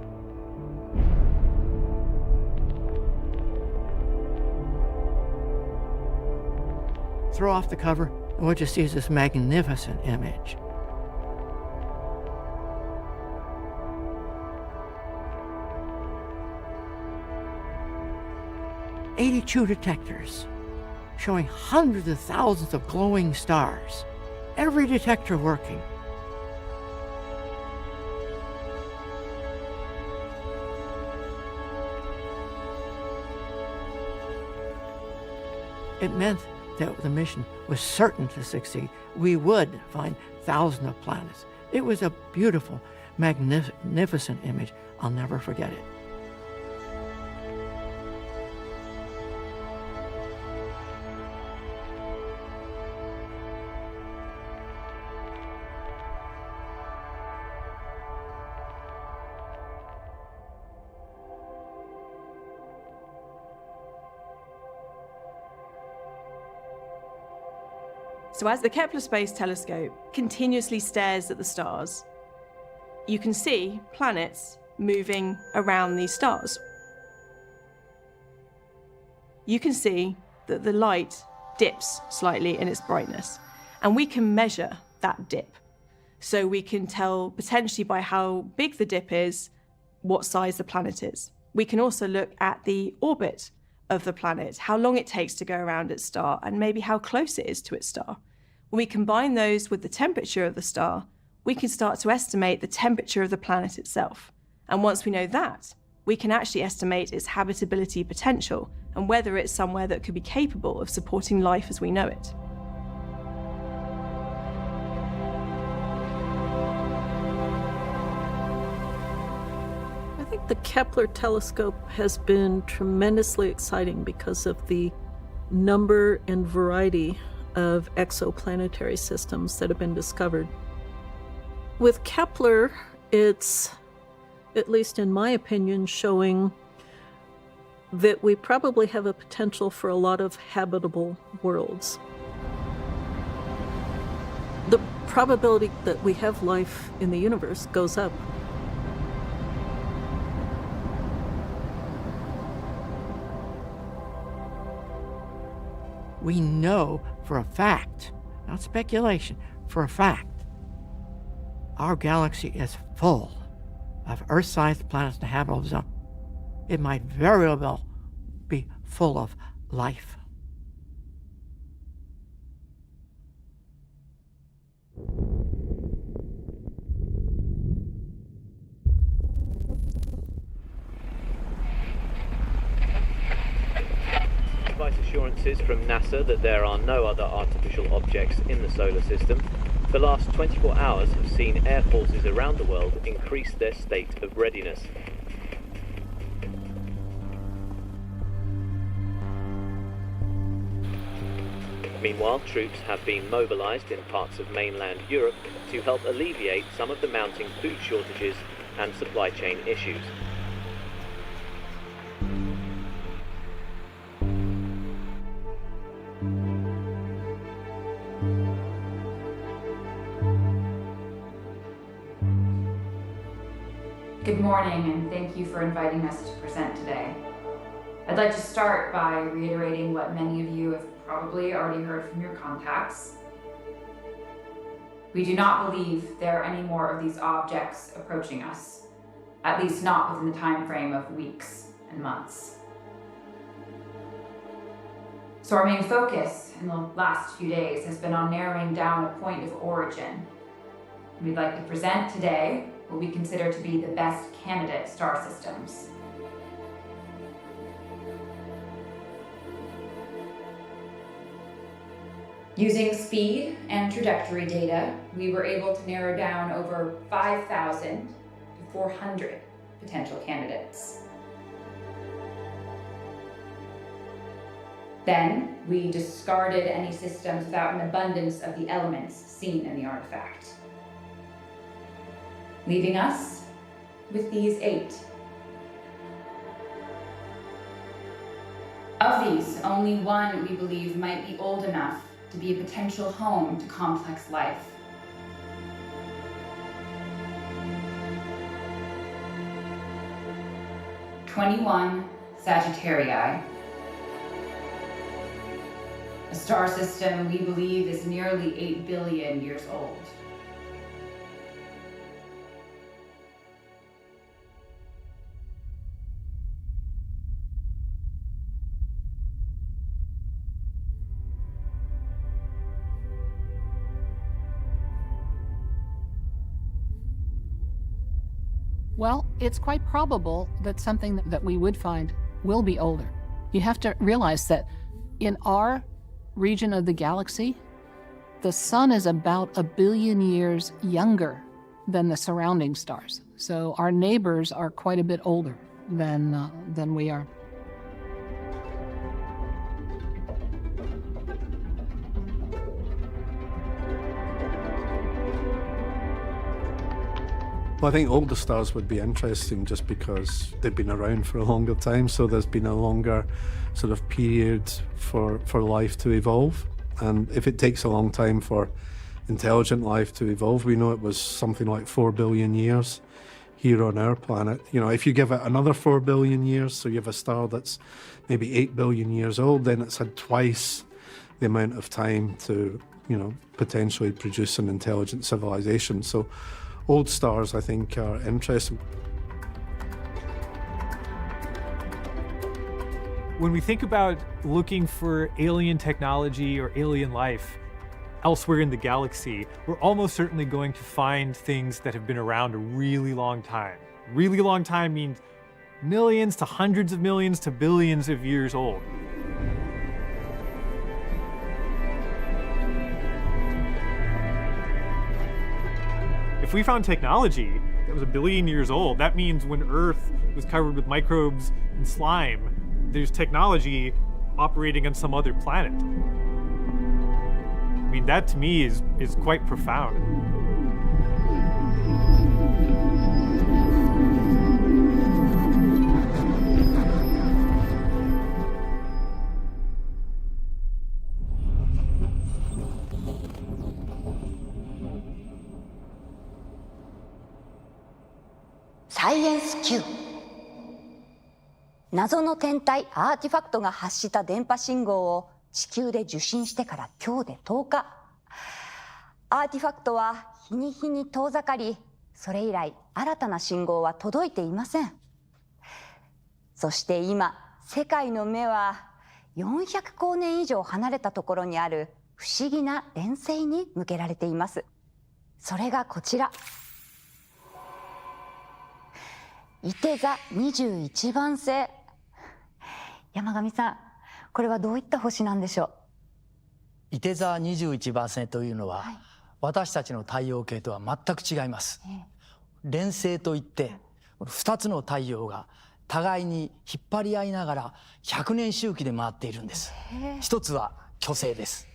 Throw off the cover, and what you see is this magnificent image. "82 detectors, showing hundreds of thousands of glowing stars, every detector working. It meant that the mission was certain to succeed. We would find thousands of planets. It was a beautiful, magnificent image. I'll never forget it. So as the Kepler Space Telescope continuously stares at the stars, you can see planets moving around these stars. You can see that the light dips slightly in its brightness, and we can measure that dip. So we can tell potentially by how big the dip is, what size the planet is. We can also look at the orbit of the planet, how long it takes to go around its star, and maybe how close it is to its star. When we combine those with the temperature of the star, we can start to estimate the temperature of the planet itself. And once we know that, we can actually estimate its habitability potential and whether it's somewhere that could be capable of supporting life as we know it. I think the Kepler telescope has been tremendously exciting because of the number and variety of exoplanetary systems that have been discovered. With Kepler, it's, at least in my opinion, showing that we probably have a potential for a lot of habitable worlds. The probability that we have life in the universe goes up. We know for a fact, not speculation, for a fact, our galaxy is full of Earth-sized planets and habitable zones. It might very well be full of life. Despite assurances from NASA that there are no other artificial objects in the solar system, the last 24 hours have seen air forces around the world increase their state of readiness. Meanwhile, troops have been mobilized in parts of mainland Europe to help alleviate some of the mounting food shortages and supply chain issues. Good morning, and thank you for inviting us to present today. I'd like to start by reiterating what many of you have probably already heard from your contacts. We do not believe there are any more of these objects approaching us, at least not within the time frame of weeks and months. So our main focus in the last few days has been on narrowing down a point of origin. We'd like to present today what we consider to be the best candidate star systems. Using speed and trajectory data, we were able to narrow down over 5,000 to 400 potential candidates. Then, we discarded any systems without an abundance of the elements seen in the artifact, leaving us with these 8. Of these, only one we believe might be old enough to be a potential home to complex life. (21) Sagittarii, a star system we believe is nearly 8 billion years old. Well, it's quite probable that something that we would find will be older. You have to realize that In our region of the galaxy, the sun is about 1 billion years younger than the surrounding stars. So our neighbors are quite a bit older than we are. Well, I think older stars would be interesting just because they've been around for a longer time, so there's been a longer sort of period for life to evolve. And if it takes a long time for intelligent life to evolve, we know it was something like 4 billion years here on our planet. You know, if you give it another 4 billion years, so you have a star that's maybe 8 billion years old, then it's had twice the amount of time to, you know, potentially produce an intelligent civilization. So old stars, I think, are interesting. When we think about looking for alien technology or alien life elsewhere in the galaxy, we're almost certainly going to find things that have been around a really long time. Really long time means millions to hundreds of millions to billions of years old. If we found technology that was 1 billion years old, that means when Earth was covered with microbes and slime, there's technology operating on some other planet. I mean, that to me is quite profound. Science Q。謎の天体アーティファクトが発した電波信号を地球で受信してから今日で10日。アーティファクトは日に日に遠ざかり、それ以来新たな信号は届いていません。そして今、世界の目は400光年以上離れたところにある不思議な連星に向けられています。それがこちら。いて座21番星。山上さん、これはどういった星なんでしょう？いて座21番星というのは、私たちの太陽系とは全く違います。連星といって、2つの太陽が互いに引っ張り合いながら100年周期で回っているんです。一つは巨星です。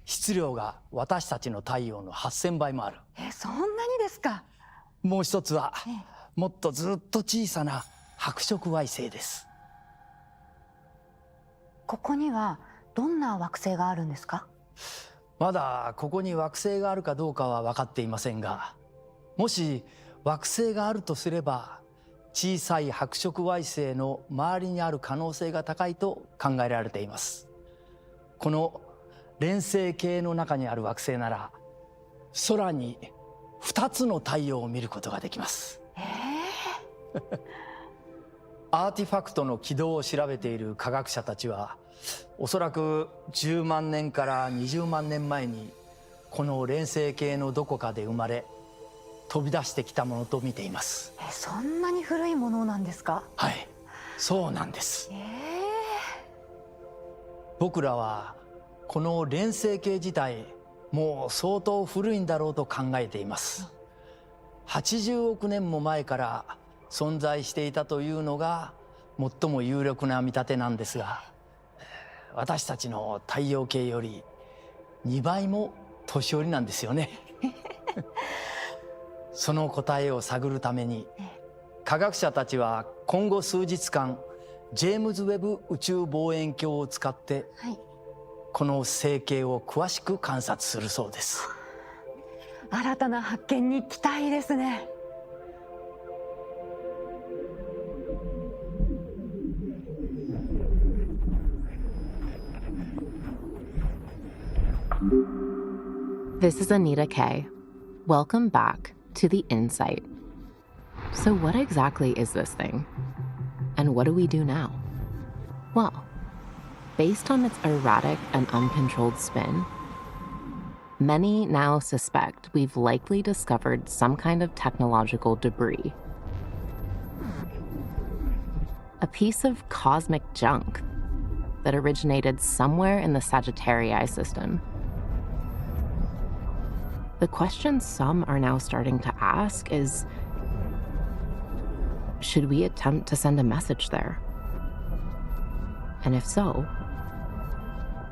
質量が私たちの太陽の8000倍もある。そんなにですか？もう一つは、もっとずっと小さな白色矮星です。ここにはどんな惑星があるんですか？まだここに惑星があるかどうかは分かっていませんが、もし惑星があるとすれば、小さい白色矮星の周りにある可能性が高いと考えられています。この連星系の中にある惑星なら、空に2つの太陽を見ることができます。アーティファクトの軌道を調べている科学者たちは、おそらく10万年から20万年前にこの連星系のどこかで生まれ飛び出してきたものと見ています。そんなに古いものなんですか？はい、そうなんです。僕らはこの連星系自体もう相当古いんだろうと考えています。80億年も前から存在していたというのが最も有力な見立てなんですが、私たちの太陽系より2倍も年寄りなんですよね。その答えを探るために、科学者たちは今後数日間ジェームズ・ウェブ宇宙望遠鏡を使って、この星系を詳しく観察するそうです。新たな発見に期待ですね。This is Anita Kay. Welcome back to The Insight. So what exactly is this thing? And what do we do now? Well, based on its erratic and uncontrolled spin, many now suspect we've likely discovered some kind of technological debris. A piece of cosmic junk that originated somewhere in the Sagittarii system. The question some are now starting to ask is, should we attempt to send a message there? And if so,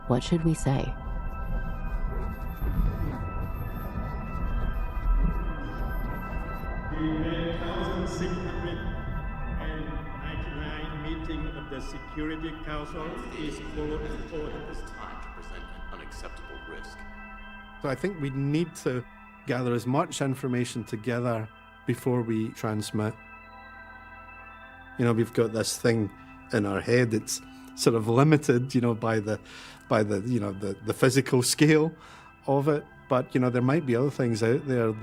what should we say? The 1699 meeting of the Security Council is called to order. This time to present an unacceptable risk. So I think we need to gather as much information together before we transmit. You know, we've got this thing in our head. It's sort of limited, you know, by the you know, the physical scale of it. But you know, there might be other things out there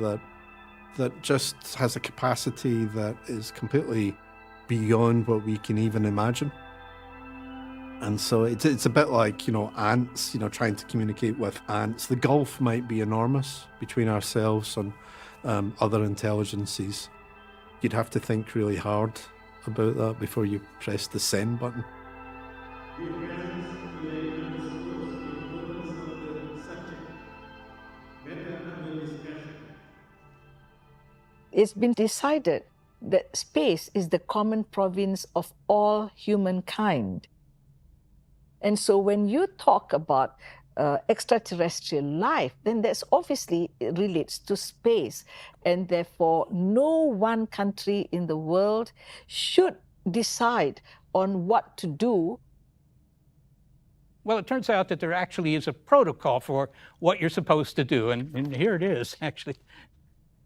that just has a capacity that is completely beyond what we can even imagine. And so it's a bit like, you know, ants, you know, trying to communicate with ants. The gulf might be enormous between ourselves and other intelligences. You'd have to think really hard about that before you press the send button. It's been decided that space is the common province of all humankind. And so when you talk about extraterrestrial life, then that's obviously relates to space. And therefore, no one country in the world should decide on what to do. Well, it turns out that there actually is a protocol for what you're supposed to do. And here it is, actually.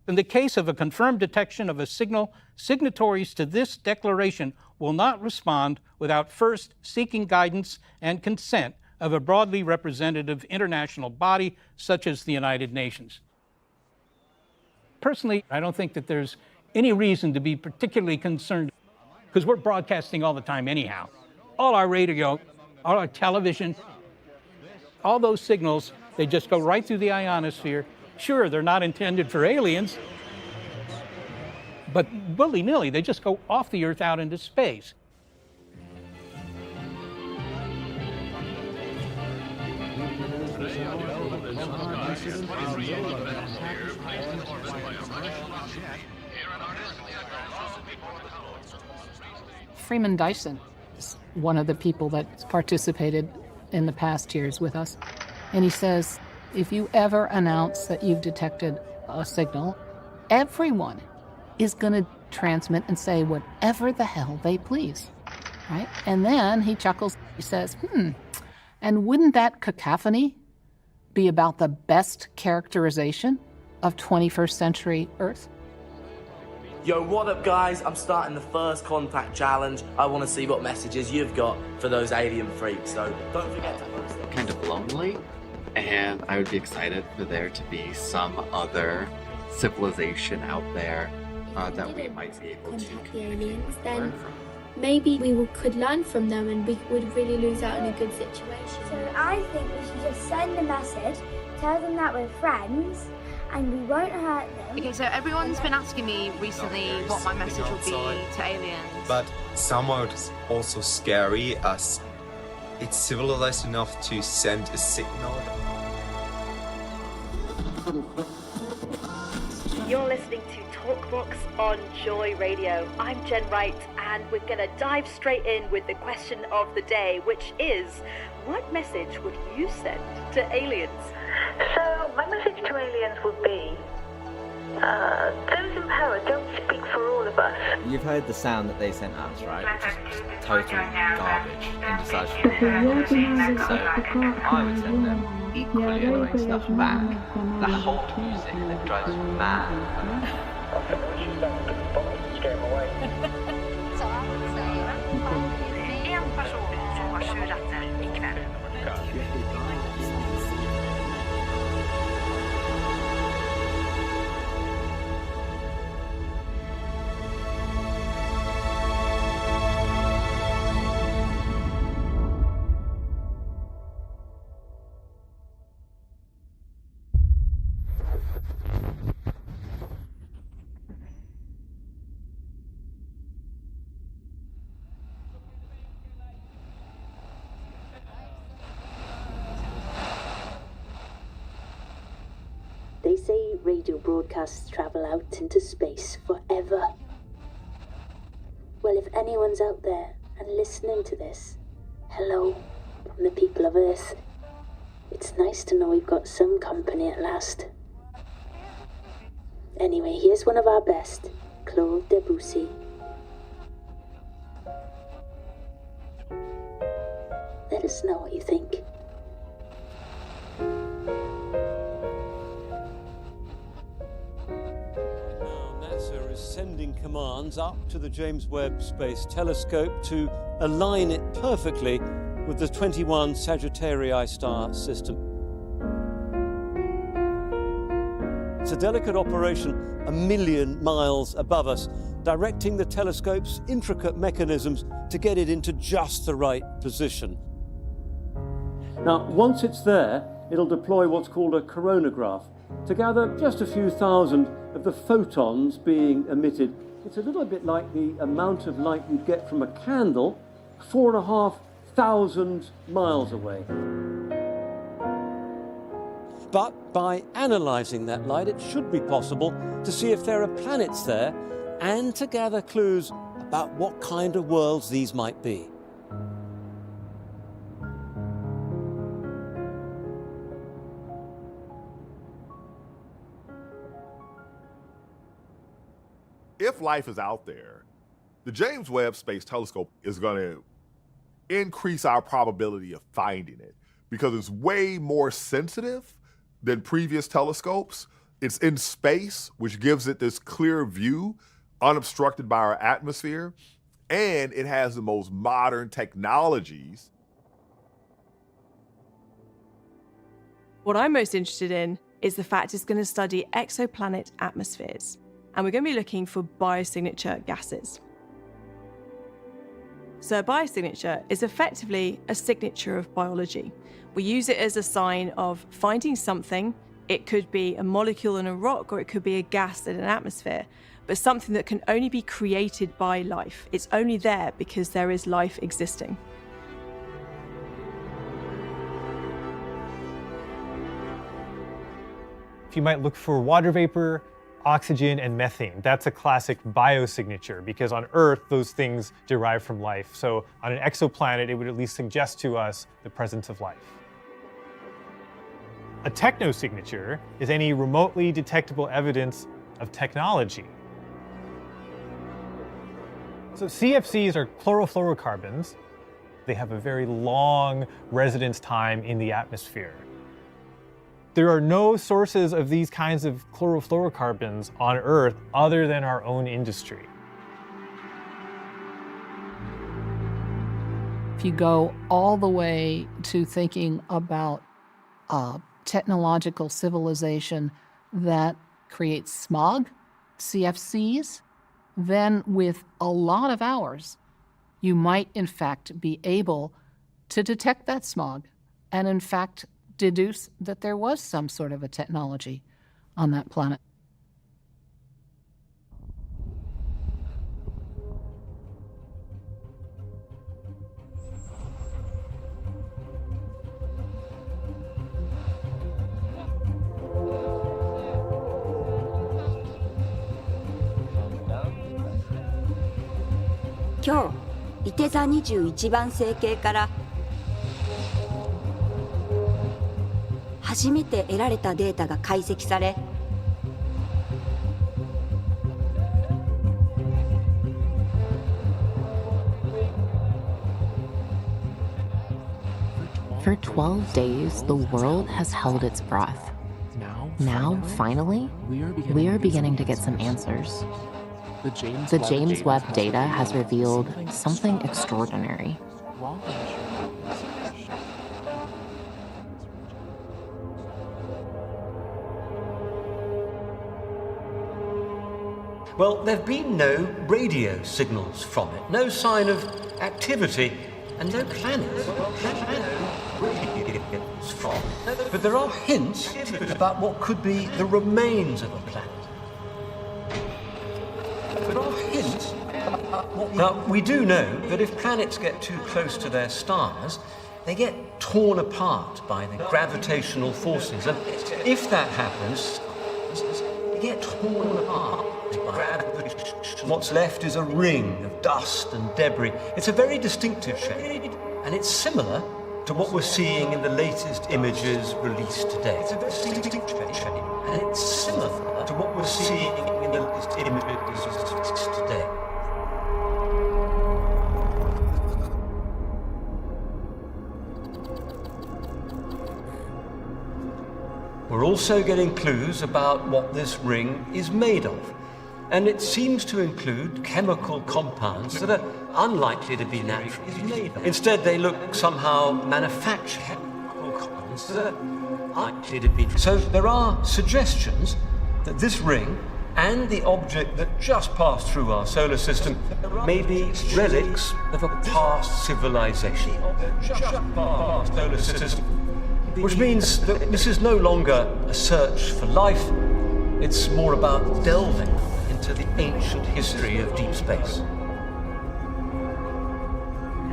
In the case of a confirmed detection of a signal, signatories to this declaration will not respond without first seeking guidance and consent of a broadly representative international body such as the United Nations. Personally, I don't think that there's any reason to be particularly concerned because we're broadcasting all the time anyhow. All our radio, all our television, all those signals, they just go right through the ionosphere. Sure, they're not intended for aliens, but willy-nilly, they just go off the Earth out into space. Freeman Dyson is one of the people that's participated in the past years with us. And he says, if you ever announce that you've detected a signal, everyone is going to transmit and say whatever the hell they please, right? And then he chuckles, he says, and wouldn't that cacophony be about the best characterization of 21st century Earth? Yo, what up, guys? I'm starting the first contact challenge. I want to see what messages you've got for those alien freaks, so don't forget to post them. Kind of lonely, and I would be excited for there to be some other civilization out there that we might be able to contact the aliens, then maybe we could learn from them and we would really lose out in a good situation. So I think we should just send a message, tell them that we're friends, and we won't hurt them. Okay, so everyone's been asking me recently what my message would be to aliens. But somewhat also scary as it's civilized enough to send a signal. You're listening to Talkbox on Joy Radio. I'm Jen Wright, and we're going to dive straight in with the question of the day, which is, what message would you send to aliens? So, my message to aliens would be, those in power don't speak for all of us. You've heard the sound that they sent us, right? Which is total garbage, indecisive. So, I would send them equally annoying stuff back. The whole music that drives me mad. En person som har tjurratten ikväll. say radio broadcasts travel out into space forever. Well, if anyone's out there and listening to this, hello from the people of Earth. It's nice to know we've got some company at last. Anyway, here's one of our best, Claude Debussy. Let us know what you think. NASA is sending commands up to the James Webb Space Telescope to align it perfectly with the 21 Sagittarii star system. It's a delicate operation 1 million miles above us, directing the telescope's intricate mechanisms to get it into just the right position. Now, once it's there, it'll deploy what's called a coronagraph to gather just a few thousand of the photons being emitted. It's a little bit like the amount of light you'd get from a candle 4,500 miles away. But by analysing that light, it should be possible to see if there are planets there and to gather clues about what kind of worlds these might be. If life is out there, the James Webb Space Telescope is going to increase our probability of finding it because it's way more sensitive than previous telescopes. It's in space, which gives it this clear view, unobstructed by our atmosphere, and it has the most modern technologies. What I'm most interested in is the fact it's going to study exoplanet atmospheres, and we're going to be looking for biosignature gases. So a biosignature is effectively a signature of biology. We use it as a sign of finding something. It could be a molecule in a rock, or it could be a gas in an atmosphere, but something that can only be created by life. It's only there because there is life existing. You might look for water vapor, oxygen, and methane. That's a classic biosignature because on Earth, those things derive from life. So on an exoplanet, it would at least suggest to us the presence of life. A technosignature is any remotely detectable evidence of technology. So CFCs are chlorofluorocarbons. They have a very long residence time in the atmosphere. There are no sources of these kinds of chlorofluorocarbons on Earth other than our own industry. If you go all the way to thinking about technological civilization that creates smog, CFCs, then with a lot of hours, you might in fact be able to detect that smog and in fact deduce that there was some sort of a technology on that planet.今日、いて座21番星系から初めて得られたデータが解析され、For 12 days, the world has held its breath. Now, finally, we are beginning to get some answers. The James Webb data has revealed something extraordinary. Well, there have been no radio signals from it, no sign of activity, and no planets from it. But there are hints about what could be the remains of a planet. There are hints about what Now, we do know that if planets get too close to their stars, they get torn apart by the gravitational forces, and if that happens, they get torn apart by gravity. What's left is a ring of dust and debris. It's a very distinctive shape, and it's similar to what we're seeing in the latest images released today. It's a very distinctive shape, and it's similar to what we're seeing in the latest images released today. We're also getting clues about what this ring is made of. And it seems to include chemical compounds that are unlikely to be natural. Instead, they look somehow manufactured. Chemical compounds that are unlikely to be. So there are suggestions that this ring and the object that just passed through our solar system may be relics of a past civilization. Which means that this is no longer a search for life, it's more about delving into the ancient history of deep space.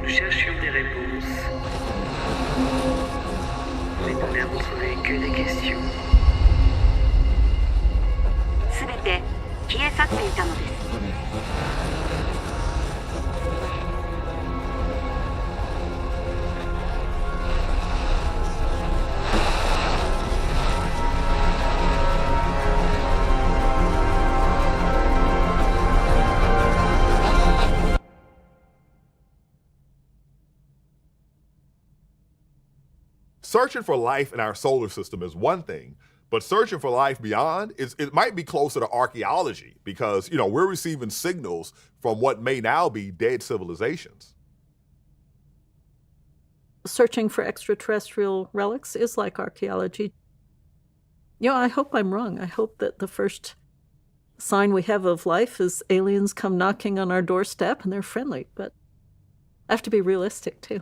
Nous cherchions des réponses, mais nous n'avons trouvé que des questions. すべて消え去っていたのです。Searching for life in our solar system is one thing, but searching for life beyond, it might be closer to archaeology because, we're receiving signals from what may now be dead civilizations. Searching for extraterrestrial relics is like archaeology. I hope I'm wrong. I hope that the first sign we have of life is aliens come knocking on our doorstep and they're friendly, but I have to be realistic too.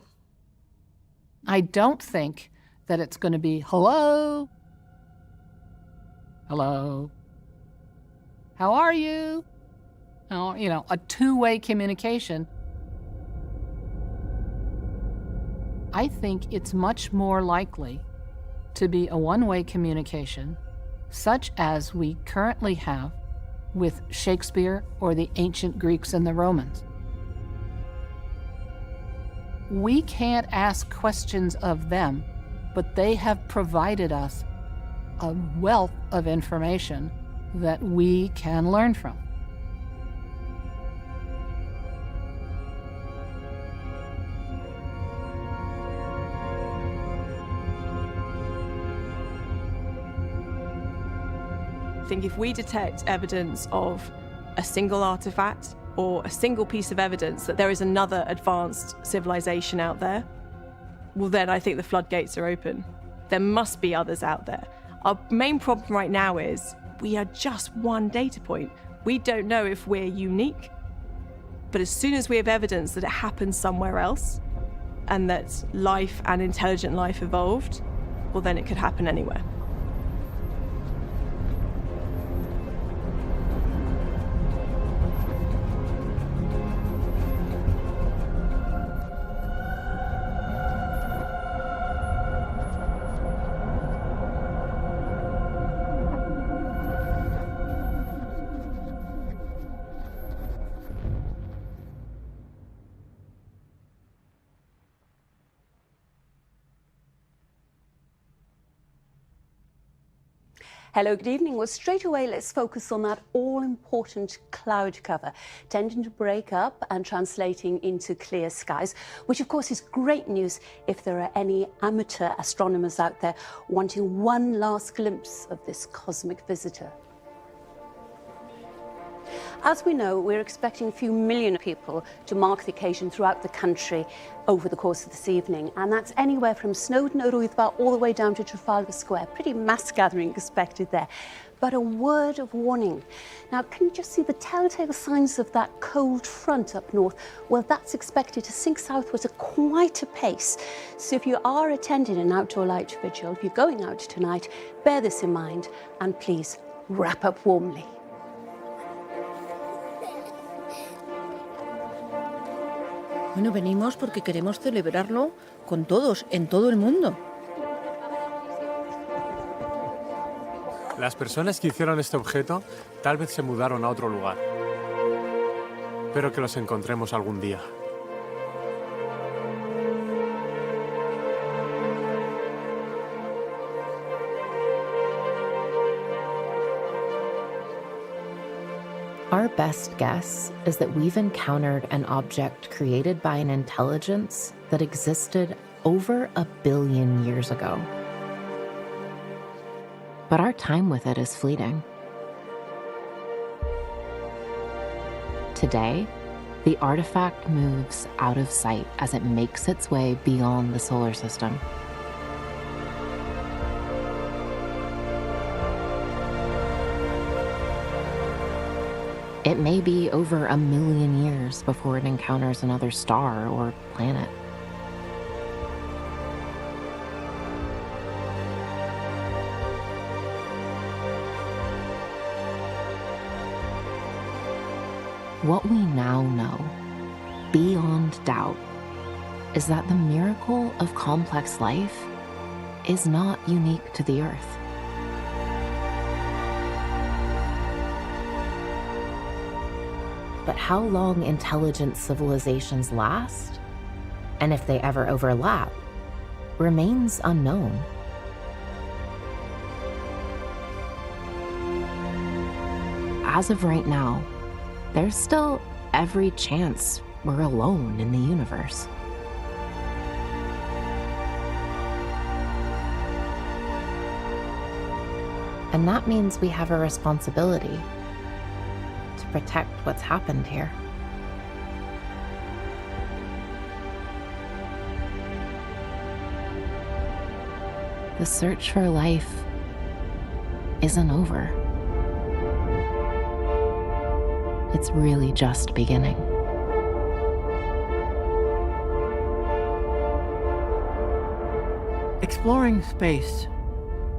I don't think that it's going to be, hello? Hello? How are you? A two-way communication. I think it's much more likely to be a one-way communication, such as we currently have with Shakespeare or the ancient Greeks and the Romans. We can't ask questions of them, but they have provided us a wealth of information that we can learn from. I think if we detect evidence of a single artifact or a single piece of evidence that there is another advanced civilization out there, well, then I think the floodgates are open. There must be others out there. Our main problem right now is we are just one data point. We don't know if we're unique, but as soon as we have evidence that it happened somewhere else and that life and intelligent life evolved, well, then it could happen anywhere. Hello, good evening. Well, straight away, let's focus on that all-important cloud cover, tending to break up and translating into clear skies, which of course is great news if there are any amateur astronomers out there wanting one last glimpse of this cosmic visitor. As we know, we're expecting a few million people to mark the occasion throughout the country over the course of this evening, and that's anywhere from Snowdon, Oruthba, all the way down to Trafalgar Square. Pretty mass gathering expected there. But a word of warning. Now, can you just see the telltale signs of that cold front up north? Well, that's expected to sink southwards at quite a pace. So if you are attending an outdoor light vigil, if you're going out tonight, bear this in mind, and please wrap up warmly. Bueno, venimos porque queremos celebrarlo con todos, en todo el mundo. Las personas que hicieron este objeto tal vez se mudaron a otro lugar. Espero que los encontremos algún día. Our best guess is that we've encountered an object created by an intelligence that existed over 1 billion years ago. But our time with it is fleeting. Today, the artifact moves out of sight as it makes its way beyond the solar system. It may be over 1 million years before it encounters another star or planet. What we now know, beyond doubt, is that the miracle of complex life is not unique to the Earth. But how long intelligent civilizations last, and if they ever overlap, remains unknown. As of right now, there's still every chance we're alone in the universe. And that means we have a responsibility to protect what's happened here. The search for life isn't over. It's really just beginning. Exploring space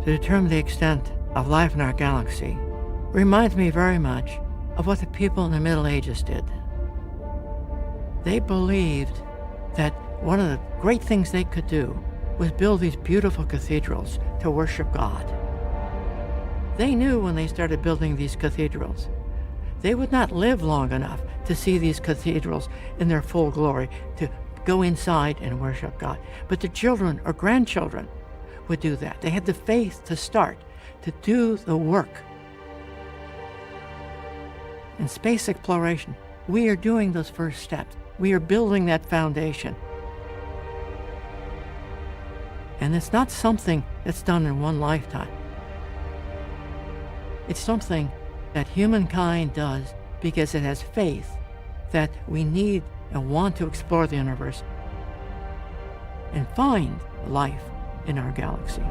to determine the extent of life in our galaxy reminds me very much of what the people in the Middle Ages did. They believed that one of the great things they could do was build these beautiful cathedrals to worship God. They knew when they started building these cathedrals, they would not live long enough to see these cathedrals in their full glory, to go inside and worship God. But their children or grandchildren would do that. They had the faith to start, to do the work. In space exploration, we are doing those first steps. We are building that foundation. And it's not something that's done in one lifetime. It's something that humankind does because it has faith that we need and want to explore the universe and find life in our galaxy.